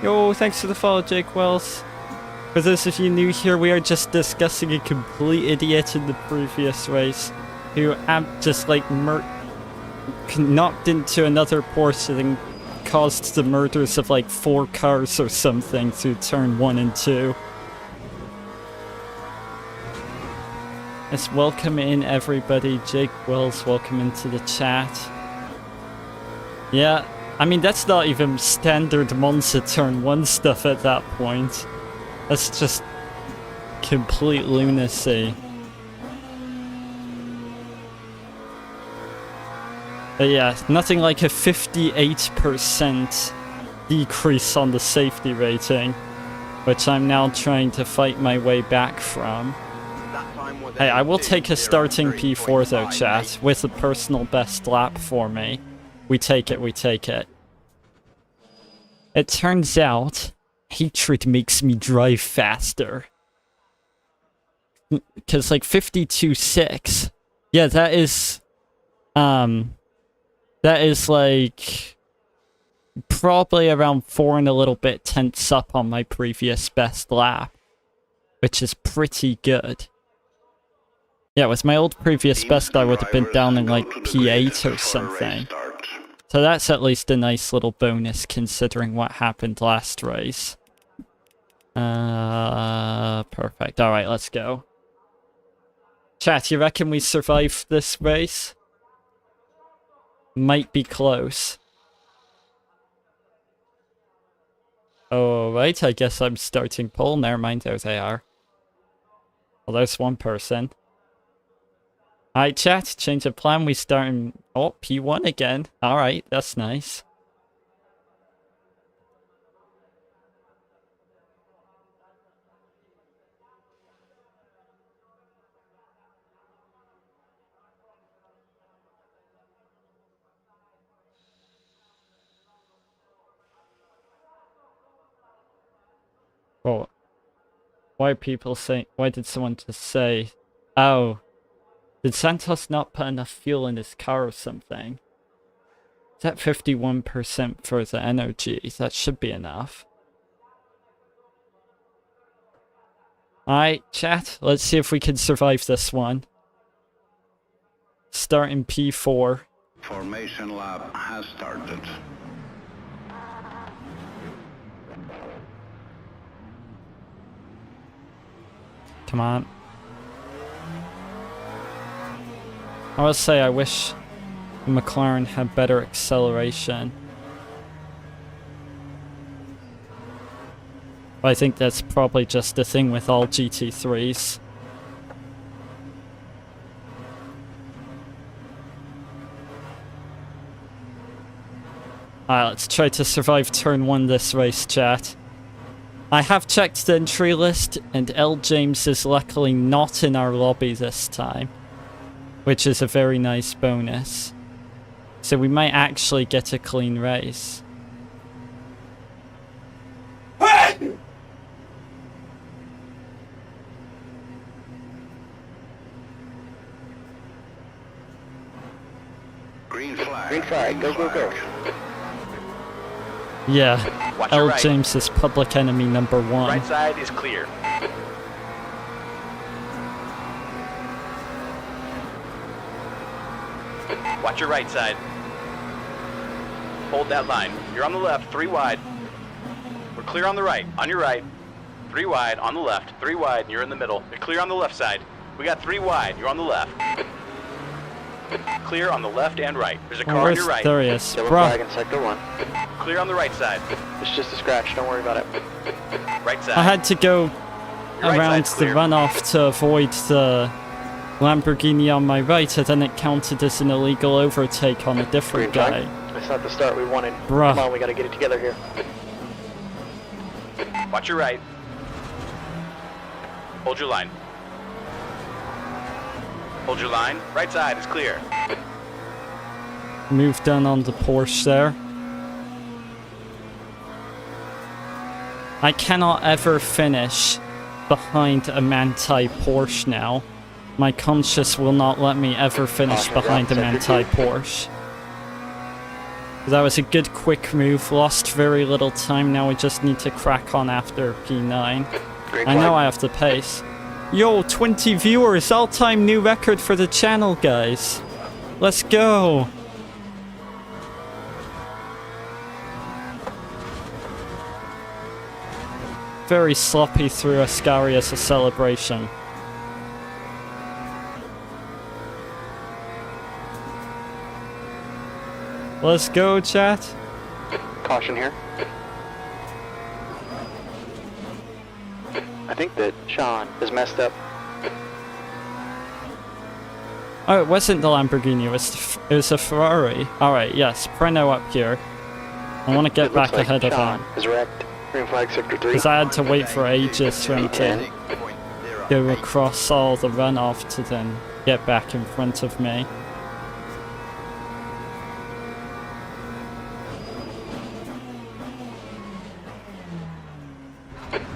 Yo, thanks for the follow, Jake Wells. For those of you new here, we are just discussing a complete idiot in the previous race who just like knocked into another Porsche and caused the murders of like 4 cars or something through turn 1 and 2. Let's welcome in everybody. Jake Wells, welcome into the chat. Yeah, I mean that's not even standard Monza turn 1 stuff at that point. That's just complete lunacy. But yeah, nothing like a 58% decrease on the safety rating, which I'm now trying to fight my way back from. Hey, I will take a starting P4 though, chat, with a personal best lap for me. We take it, we take it. It turns out, hatred makes me drive faster. Because like 52.6, yeah, that is like probably around 4 and a little bit tenths up on my previous best lap, which is pretty good. Yeah, with my old previous best, I would have been down in like P8 or something. So that's at least a nice little bonus considering what happened last race. Perfect. Alright, let's go. Chat, you reckon we survive this race? Might be close. Alright, I guess I'm starting pole. Never mind, there they are. Well, there's one person. Alright, chat, change of plan. We start in... Oh, P1 again. Alright, that's nice. Oh. Why are people saying... Why did someone just say... Oh. Did Santos not put enough fuel in his car or something? Is that 51% for the energy? That should be enough. Alright, chat. Let's see if we can survive this one. Start in P4. Formation lap has started. Come on. I would say I wish McLaren had better acceleration. But I think that's probably just the thing with all GT3s. Alright, let's try to survive turn 1 this race, chat. I have checked the entry list, and L. James is luckily not in our lobby this time, which is a very nice bonus. So we might actually get a clean race. Green flag. Green flag, go, go, go. Yeah, Watch your L. right. James is public enemy number 1. Right side is clear. Watch your right side. Hold that line. You're on the left, 3 wide. We're clear on the right. On your right. 3 wide, on the left. 3 wide, and you're in the middle. You're clear on the left side. We got 3 wide, you're on the left. Clear on the left and right. There's a car on your right. There he is. Yellow Bruh. flag in sector 1. Clear on the right side. It's just a scratch, don't worry about it. Right side. I had to go Right around side's the clear. runoff to avoid the Lamborghini on my right, and then it counted as an illegal overtake on a different Green guy. flag. It's not the start we wanted. Bruh. Come on, we gotta get it together here. Watch your right. Hold your line. Hold your line. Right side is clear. Move down on the Porsche there. I cannot ever finish behind a Manti Porsche now. My conscience will not let me ever finish behind a Manti Porsche. That was a good quick move, lost very little time, now we just need to crack on after P9. Green I flag. know I have the pace. Yo, 20 viewers, all-time new record for the channel, guys. Let's go. Very sloppy through Ascari as a celebration. Let's go, chat. Caution here. I think that Sean is messed up. Oh, it wasn't the Lamborghini, it was a Ferrari. Alright, yes, Preno up here. I want to get It back looks like ahead of Sean him. is wrecked. Green flag sector 3. Because I had to wait for ages for him to P10. go across all the runoff to then get back in front of me.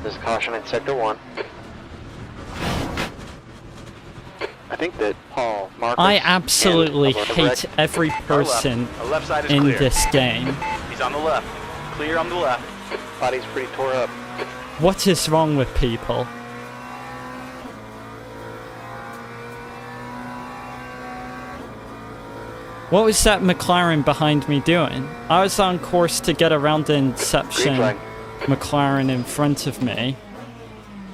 There's a caution in sector 1. I think that Paul Marcus I absolutely and hate every person Our left side is in clear. this game. He's on the left. clear on the left. Body's pretty tore up. What is wrong with people? What was that McLaren behind me doing? I was on course to get around the Inception McLaren in front of me.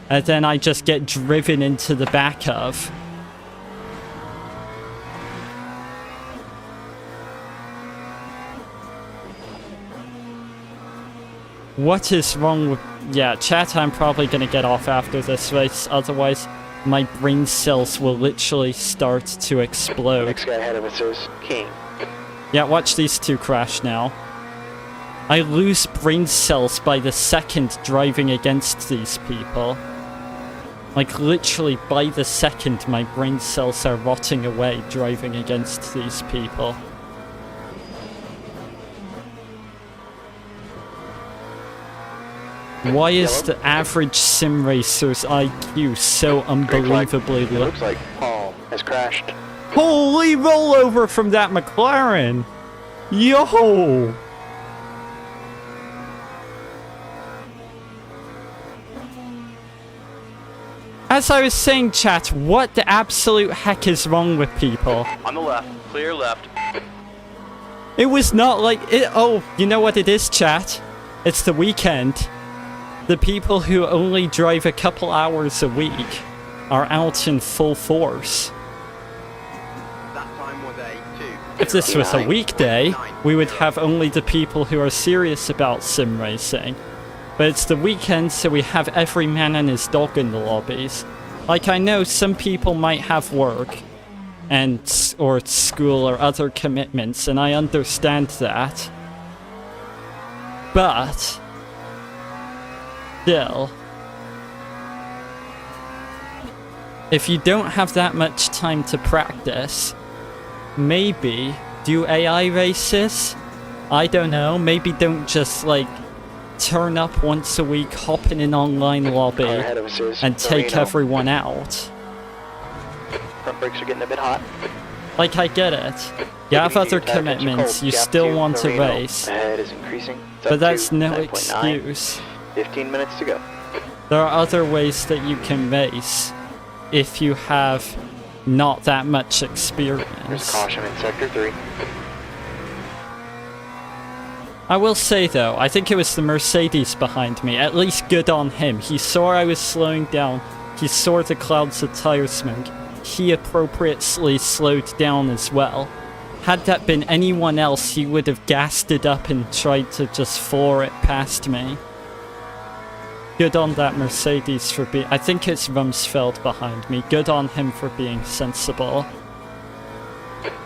And then I just get driven into the back of. What is wrong with... Yeah, chat, I'm probably gonna get off after this race, otherwise my brain cells will literally start to explode. Next guy ahead of us is King. Yeah, watch these two crash now. I lose brain cells by the second driving against these people. Like, literally by the second my brain cells are rotting away driving against these people. Why is the average sim racer's IQ so unbelievably low? It looks like Paul has crashed. Holy rollover from that McLaren! Yo! As I was saying, chat, what the absolute heck is wrong with people? On the left, clear left. It was not like it. Oh, you know what it is, chat? It's the weekend. The people who only drive a couple hours a week are out in full force. That time was a 2. If this was a weekday, we would have only the people who are serious about sim racing. But it's the weekend, so we have every man and his dog in the lobbies. Like, I know some people might have work and or school or other commitments, and I understand that. But still, if you don't have that much time to practice, maybe do AI races? I don't know, maybe don't just like turn up once a week, hop in an online lobby, and take everyone out. Front brakes are getting a bit hot. Like, I get it. You have other commitments, you still want to race, Ahead is increasing. It's but up that's to no 9.9. excuse. 15 minutes to go. There are other ways that you can race if you have not that much There's experience. caution in sector 3. I will say though, I think it was the Mercedes behind me. At least good on him. He saw I was slowing down. He saw the clouds of tire smoke. He appropriately slowed down as well. Had that been anyone else, he would have gassed it up and tried to just floor it past me. Good on that Mercedes for being... I think it's Rumsfeld behind me. Good on him for being sensible.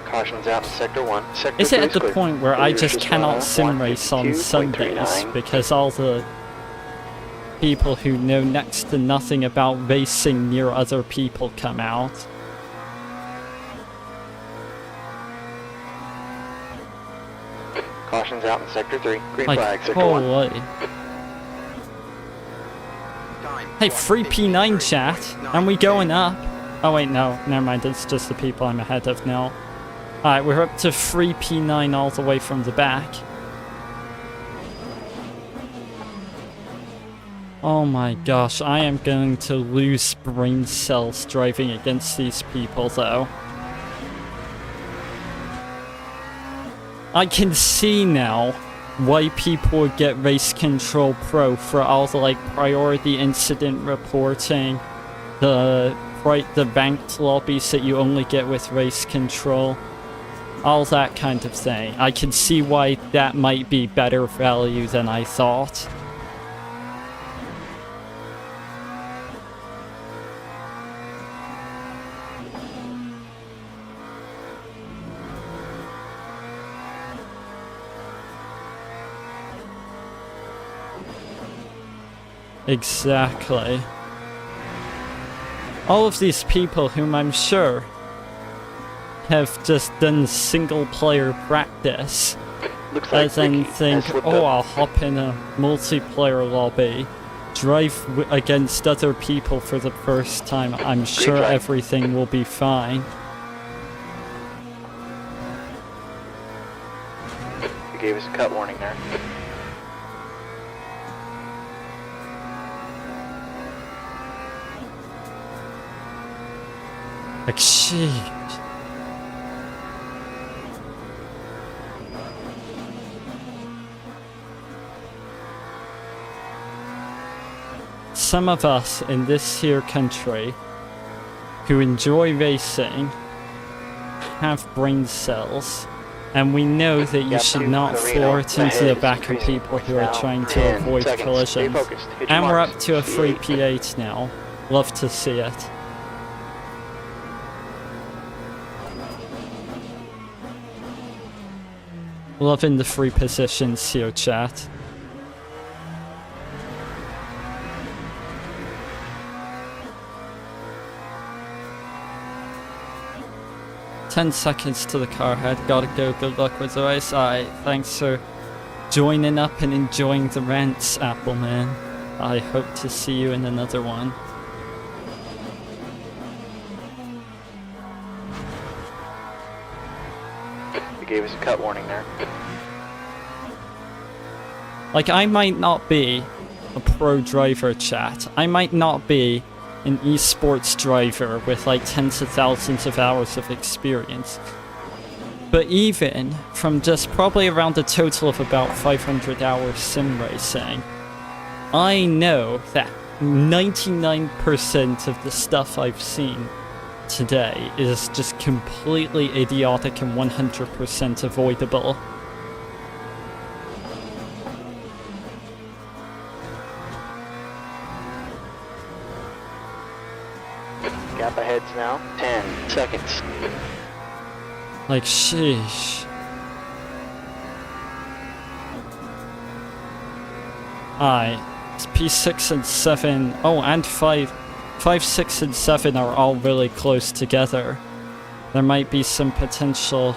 Caution's out in sector 1. Sector Is it 3 at the clear. point where I Clear just cannot sim race on 152.39. Sundays because all the people who know next to nothing about racing near other people come out? Caution's out in sector 3. Green Like, flag, sector 1. holy. Time Hey, free P9 chat. And we going up? Oh wait, no. Never mind, it's just the people I'm ahead of now. Alright, we're up to free P9 all the way from the back. Oh my gosh, I am going to lose brain cells driving against these people though. I can see now why people would get Race Control Pro for all the like priority incident reporting, the banked lobbies that you only get with Race Control, all that kind of thing. I can see why that might be better value than I thought. Exactly. All of these people whom I'm sure have just done single player practice Looks like and then Ricky think, has slipped oh, up. I'll hop in a multiplayer lobby, drive against other people for the first time. I'm sure flag. everything will be fine. He gave us a cut warning there. Like, shit. Some of us in this here country who enjoy racing have brain cells, and we know that you should not flirt into the back of people who are trying to avoid collisions. And we're up to a free P8 now. Love to see it. Loving the free positions here, chat. "10 seconds to the car head. Gotta go. Good luck with the race." Alright, thanks for joining up and enjoying the rants, Appleman. I hope to see you in another one. You gave us a cut warning there. Like, I might not be a pro driver, chat. I might not be an esports driver with like tens of thousands of hours of experience. But even from just probably around a total of about 500 hours sim racing, I know that 99% of the stuff I've seen today is just completely idiotic and 100% avoidable. Gap ahead's now 10 seconds. Like, sheesh. Aye, it's P6 and 7. Oh, and 5, 6, and 7 are all really close together. There might be some potential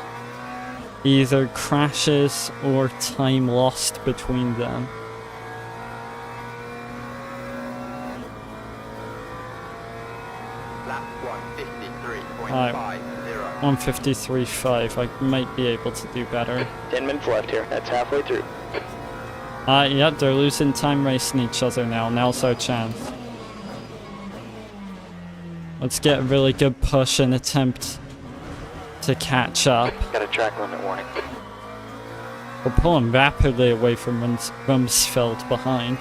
either crashes or time lost between them. Lap 153.50. Alright, 153.5. I might be able to do better. 10 minutes left here. That's halfway through. Yeah, they're losing time racing each other now. Now's our chance. Let's get a really good push and attempt to catch up. Got a track limit warning. We're pulling rapidly away from Rumsfeld behind.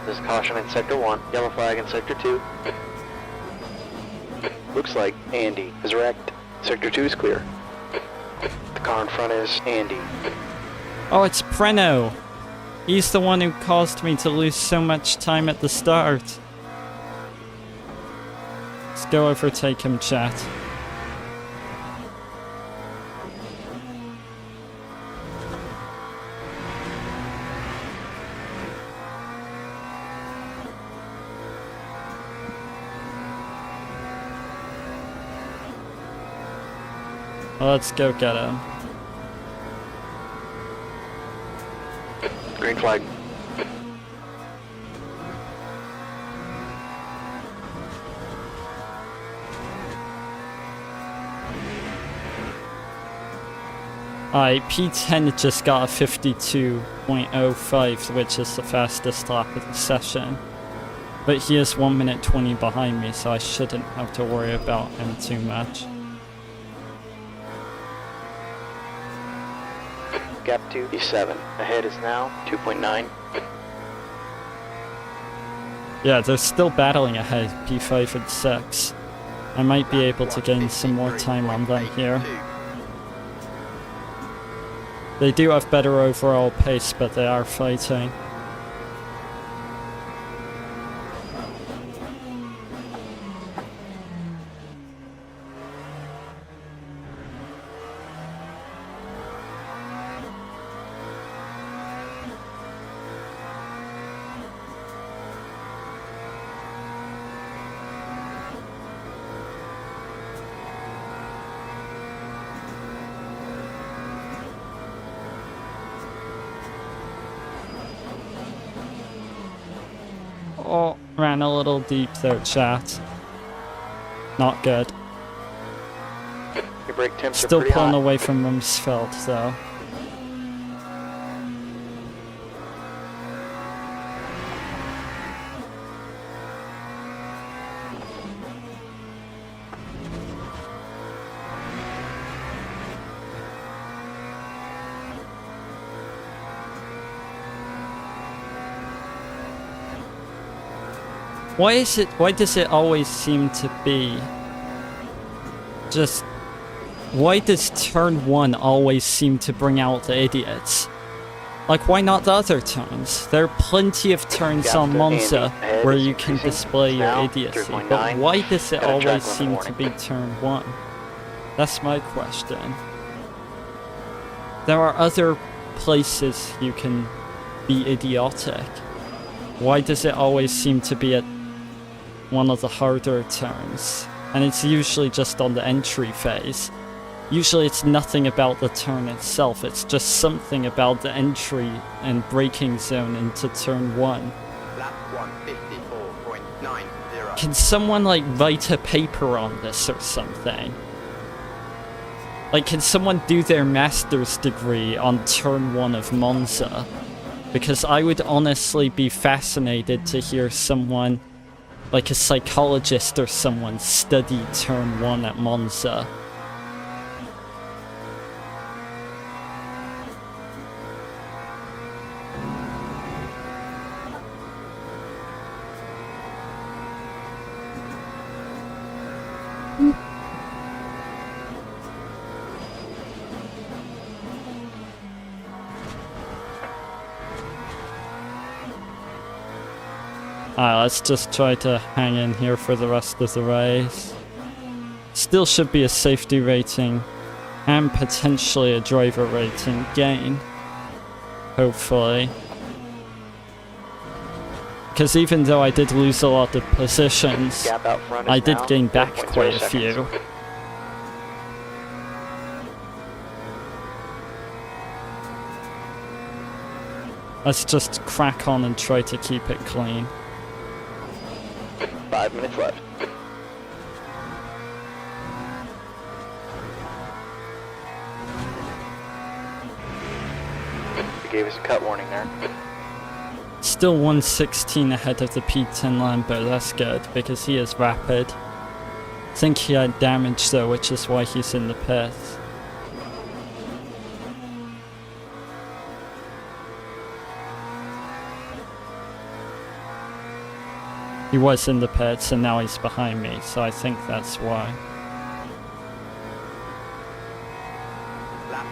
There's caution in Sector 1, yellow flag in Sector 2. Looks like Andy is wrecked. Sector 2 is clear. The car in front is Andy. Oh, it's Preno! He's the one who caused me to lose so much time at the start. Let's go overtake him, chat. Let's go get him. Green flag. Alright, P10 just got a 52.05, which is the fastest lap of the session. But he is 1 minute 20 behind me, so I shouldn't have to worry about him too much. Gap 2, P7. Ahead is now 2.9. Yeah, they're still battling ahead, P5 and 6. I might be able to gain some more time on them here. They do have better overall pace, but they are fighting. Oh, ran a little deep there, chat. Not good. Your brake temps Still are pretty pulling hot. away from Rumsfeld, though. Why does it always seem to be just... Why does turn 1 always seem to bring out the idiots? Like, why not the other turns? There are plenty of turns on Monza where you can display your idiocy, but why does it always seem to be turn 1? That's my question. There are other places you can be idiotic. Why does it always seem to be at one of the harder turns? And it's usually just on the entry phase. Usually it's nothing about the turn itself, it's just something about the entry and braking zone into turn 1. Lap 154.90. Can someone like write a paper on this or something? Like, can someone do their master's degree on turn 1 of Monza? Because I would honestly be fascinated to hear someone, like a psychologist or someone, study turn 1 at Monza. Alright, let's just try to hang in here for the rest of the race. Still should be a safety rating and potentially a driver rating gain. Hopefully. Because even though I did lose a lot of positions, I did gain back quite a few. Let's just crack on and try to keep it clean. 5 minutes left. They gave us a cut warning there. Still 116 ahead of the P10 Lambo, that's good, because he is rapid. I think he had damage though, which is why he's in the pits. He was in the pits and now he's behind me, so I think that's why. Lap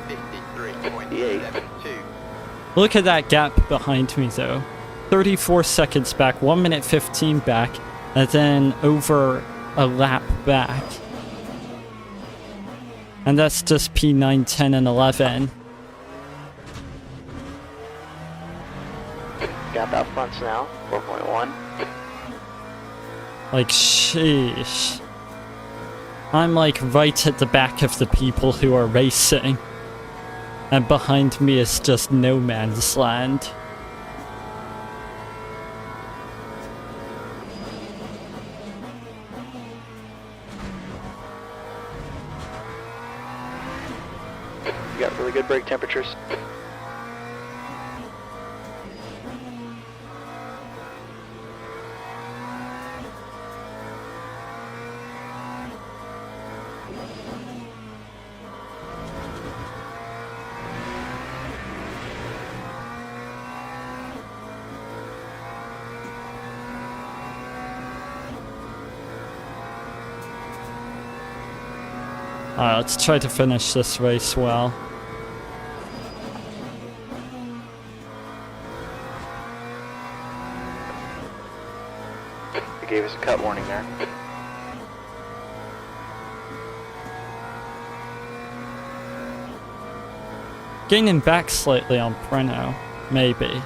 153.72. Look at that gap behind me though. 34 seconds back, 1 minute 15 back, and then over a lap back. And that's just P9, 10, and 11. Gap out fronts now, 4.1. Like, sheesh. I'm like right at the back of the people who are racing. And behind me is just no man's land. You got really good brake temperatures. Alright, let's try to finish this race well. They gave us a cut warning there. Gaining back slightly on Preno, maybe.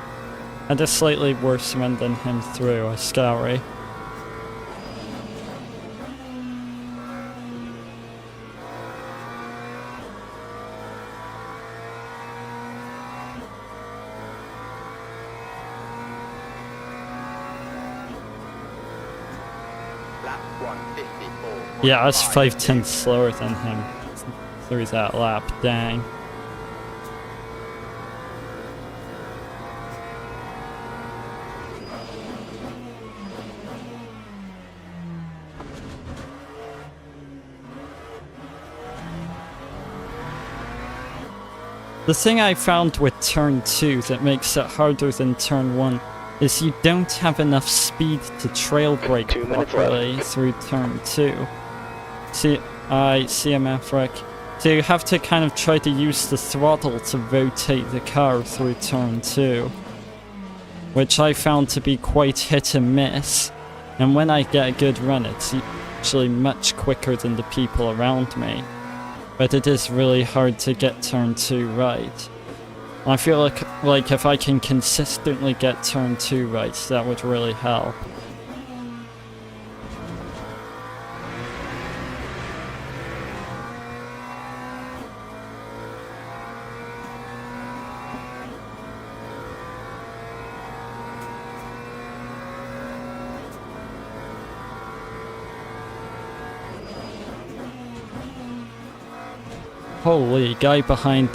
And a slightly worse run than him through a Scoury. Lap 154. Yeah, I was 5/10 slower than him through that lap, dang. The thing I found with turn 2 that makes it harder than turn 1 is you don't have enough speed to trail brake 2 minutes properly through turn 2. See, Maverick. So you have to kind of try to use the throttle to rotate the car through turn 2, which I found to be quite hit and miss. And when I get a good run, it's usually much quicker than the people around me. But it is really hard to get turn 2 right. I feel like if I can consistently get turn 2 right, that would really help. Holy, guy behind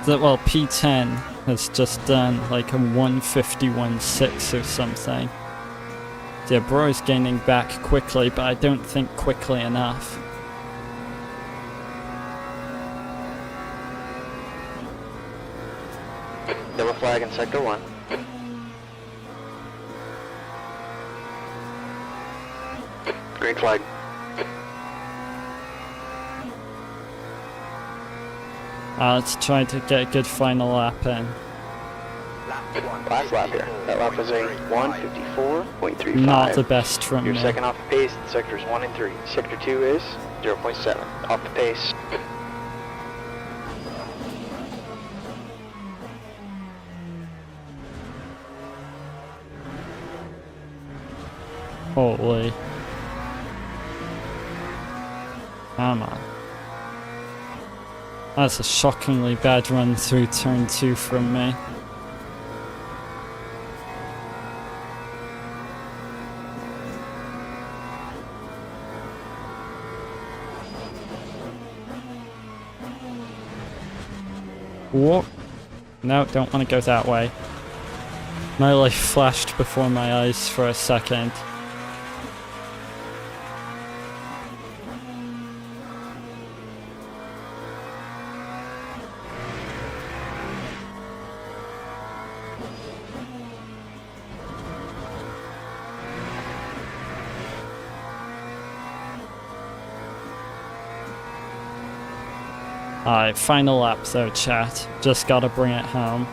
the, well, P10 has just done like a 151.6 or something. Yeah, bro is gaining back quickly, but I don't think quickly enough. Yellow flag in sector 1. Green flag. Let's try to get a good final lap in. Last lap here. That lap was a 154.35. Not the best from You're me. second off the pace in sectors 1 and 3. Sector 2 is 0.7. Off the pace. Holy. Come on. That's a shockingly bad run through turn 2 from me. Whoa. No, don't want to go that way. My life flashed before my eyes for a second. Alright, final lap though, chat. Just gotta bring it home.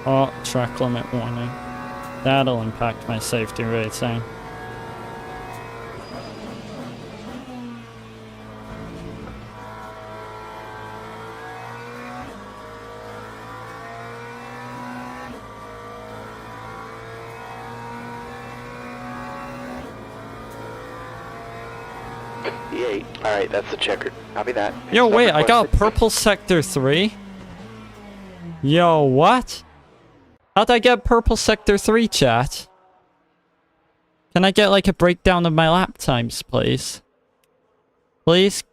Oh, track limit warning. That'll impact my safety rating. Alright, that's the checkered. Copy that. Yo, Stop wait, I got requested. purple sector 3? Yo, what? How'd I get purple sector 3, chat? Can I get like a breakdown of my lap times, please? Please?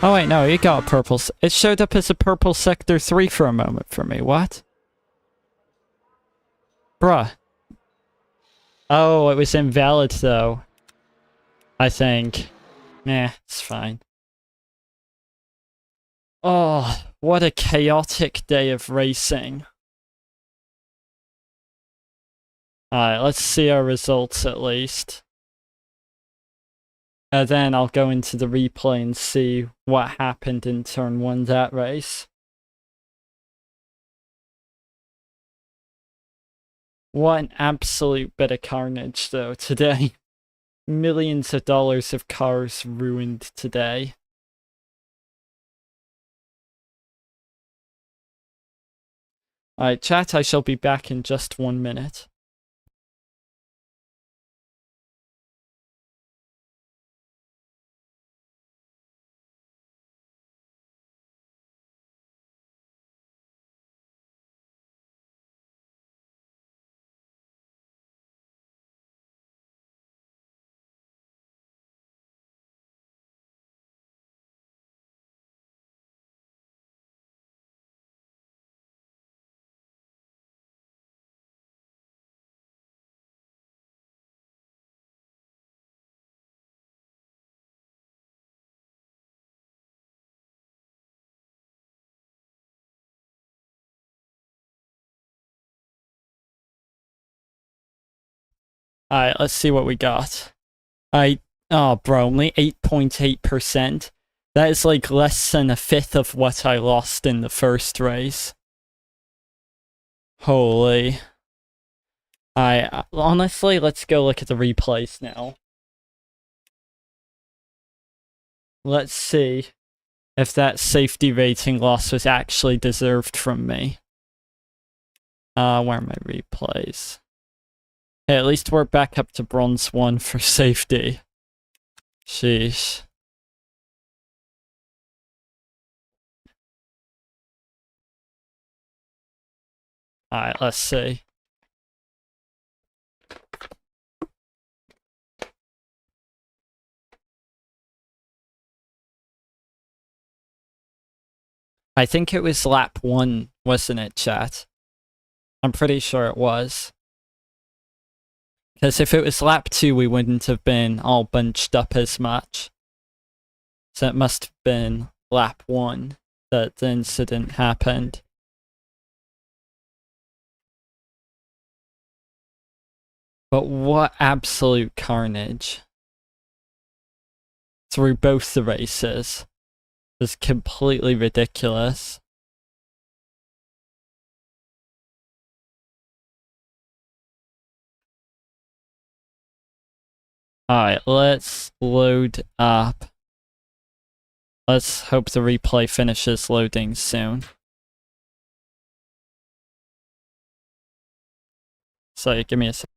Oh wait, no, you got a purple it showed up as a purple sector 3 for a moment for me, what? Bruh. Oh, it was invalid though. I think. Nah, it's fine. Oh, what a chaotic day of racing. Alright, let's see our results at least. And then I'll go into the replay and see what happened in turn 1 that race. What an absolute bit of carnage though today. Millions of dollars of cars ruined today. Alright, chat, I shall be back in just 1 minute. Alright, let's see what we got. Oh bro, only 8.8%. That is like less than a fifth of what I lost in the first race. Holy. Honestly, let's go look at the replays now. Let's see if that safety rating loss was actually deserved from me. Where are my replays? Hey, at least we're back up to bronze 1 for safety. Sheesh. Alright, let's see. I think it was lap 1, wasn't it, chat? I'm pretty sure it was. Because if it was lap 2, we wouldn't have been all bunched up as much. So it must have been lap 1 that the incident happened. But what absolute carnage. Through both the races. It was completely ridiculous. Alright, let's load up. Let's hope the replay finishes loading soon. So give me a sec.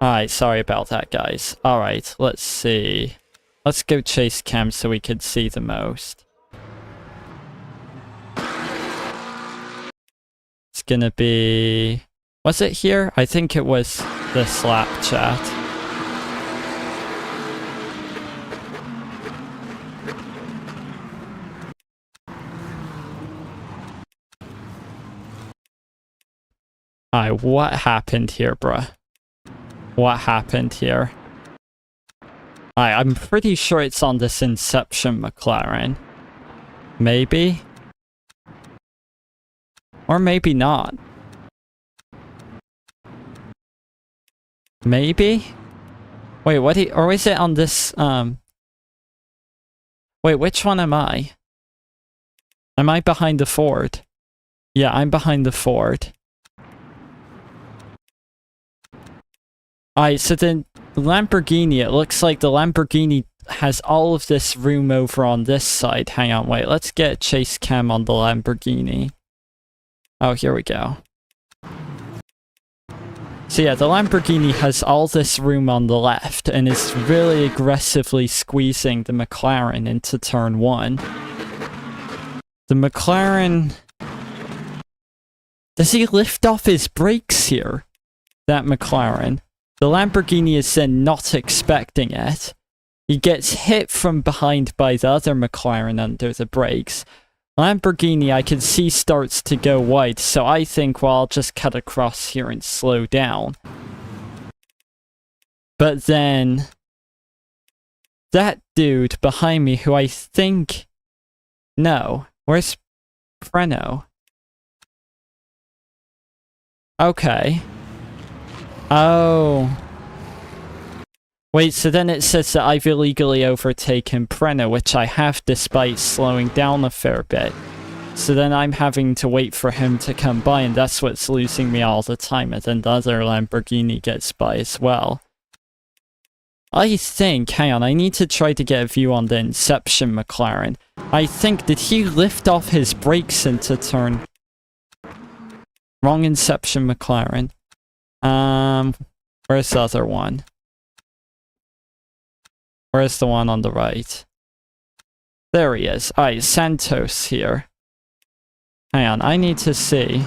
Alright, sorry about that, guys. Alright, let's see. Let's go chase cam so we could see the most. It's gonna be... Was it here? I think it was this lap, chat. Alright, what happened here, bruh? What happened here? I'm pretty sure it's on this Inception McLaren. Maybe? Or maybe not. Maybe? Wait, what or is it on this, Wait, which one am I? Am I behind the Ford? Yeah, I'm behind the Ford. Alright, so the Lamborghini, it looks like the Lamborghini has all of this room over on this side. Hang on, wait, let's get a chase cam on the Lamborghini. Oh, here we go. So yeah, the Lamborghini has all this room on the left and is really aggressively squeezing the McLaren into turn 1. The McLaren... Does he lift off his brakes here? That McLaren. The Lamborghini is then not expecting it. He gets hit from behind by the other McLaren under the brakes. Lamborghini, I can see, starts to go wide, so I think, well, I'll just cut across here and slow down. But then... that dude behind me, who I think... No. Where's Preno? Okay. Oh. Wait, so then it says that I've illegally overtaken Preno, which I have despite slowing down a fair bit. So then I'm having to wait for him to come by, and that's what's losing me all the time, and then the other Lamborghini gets by as well. I think, hang on, I need to try to get a view on the Inception McLaren. I think, did he lift off his brakes into turn... Wrong Inception McLaren. Where's the other one? Where's the one on the right? There he is. Alright, Santos here. Hang on, I need to see.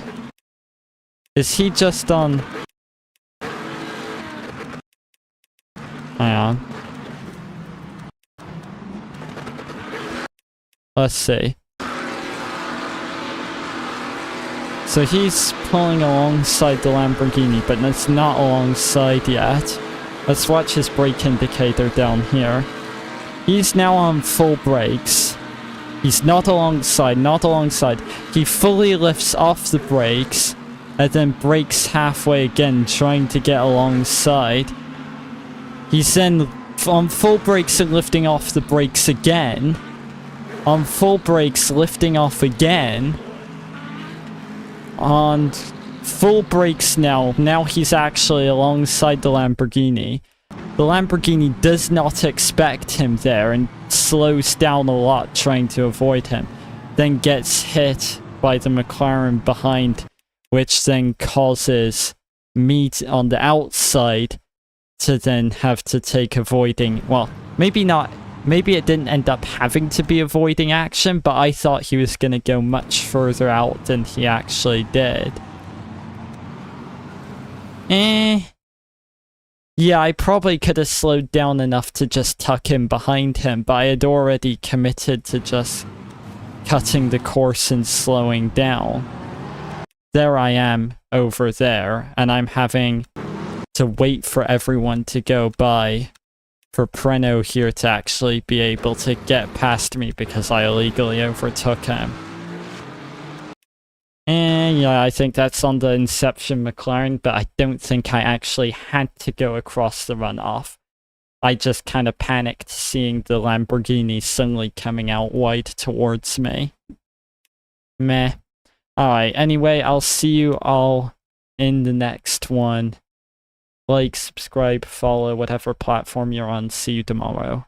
Is he just on... Hang on. Let's see. So he's pulling alongside the Lamborghini, but it's not alongside yet. Let's watch his brake indicator down here. He's now on full brakes. He's not alongside, not alongside. He fully lifts off the brakes and then brakes halfway again, trying to get alongside. He's then on full brakes and lifting off the brakes again. On full brakes, lifting off again. On full brakes now. Now he's actually alongside the Lamborghini. The Lamborghini does not expect him there and slows down a lot trying to avoid him. Then gets hit by the McLaren behind, which then causes me on the outside to then have to take avoiding. Well, maybe not. Maybe it didn't end up having to be avoiding action, but I thought he was going to go much further out than he actually did. Yeah, I probably could have slowed down enough to just tuck in behind him, but I had already committed to just cutting the course and slowing down. There I am over there, and I'm having to wait for everyone to go by for Preno here to actually be able to get past me because I illegally overtook him. And yeah, I think that's on the Inception McLaren, but I don't think I actually had to go across the runoff. I just kind of panicked seeing the Lamborghini suddenly coming out wide towards me. Meh. Alright, anyway, I'll see you all in the next one. Like, subscribe, follow, whatever platform you're on. See you tomorrow.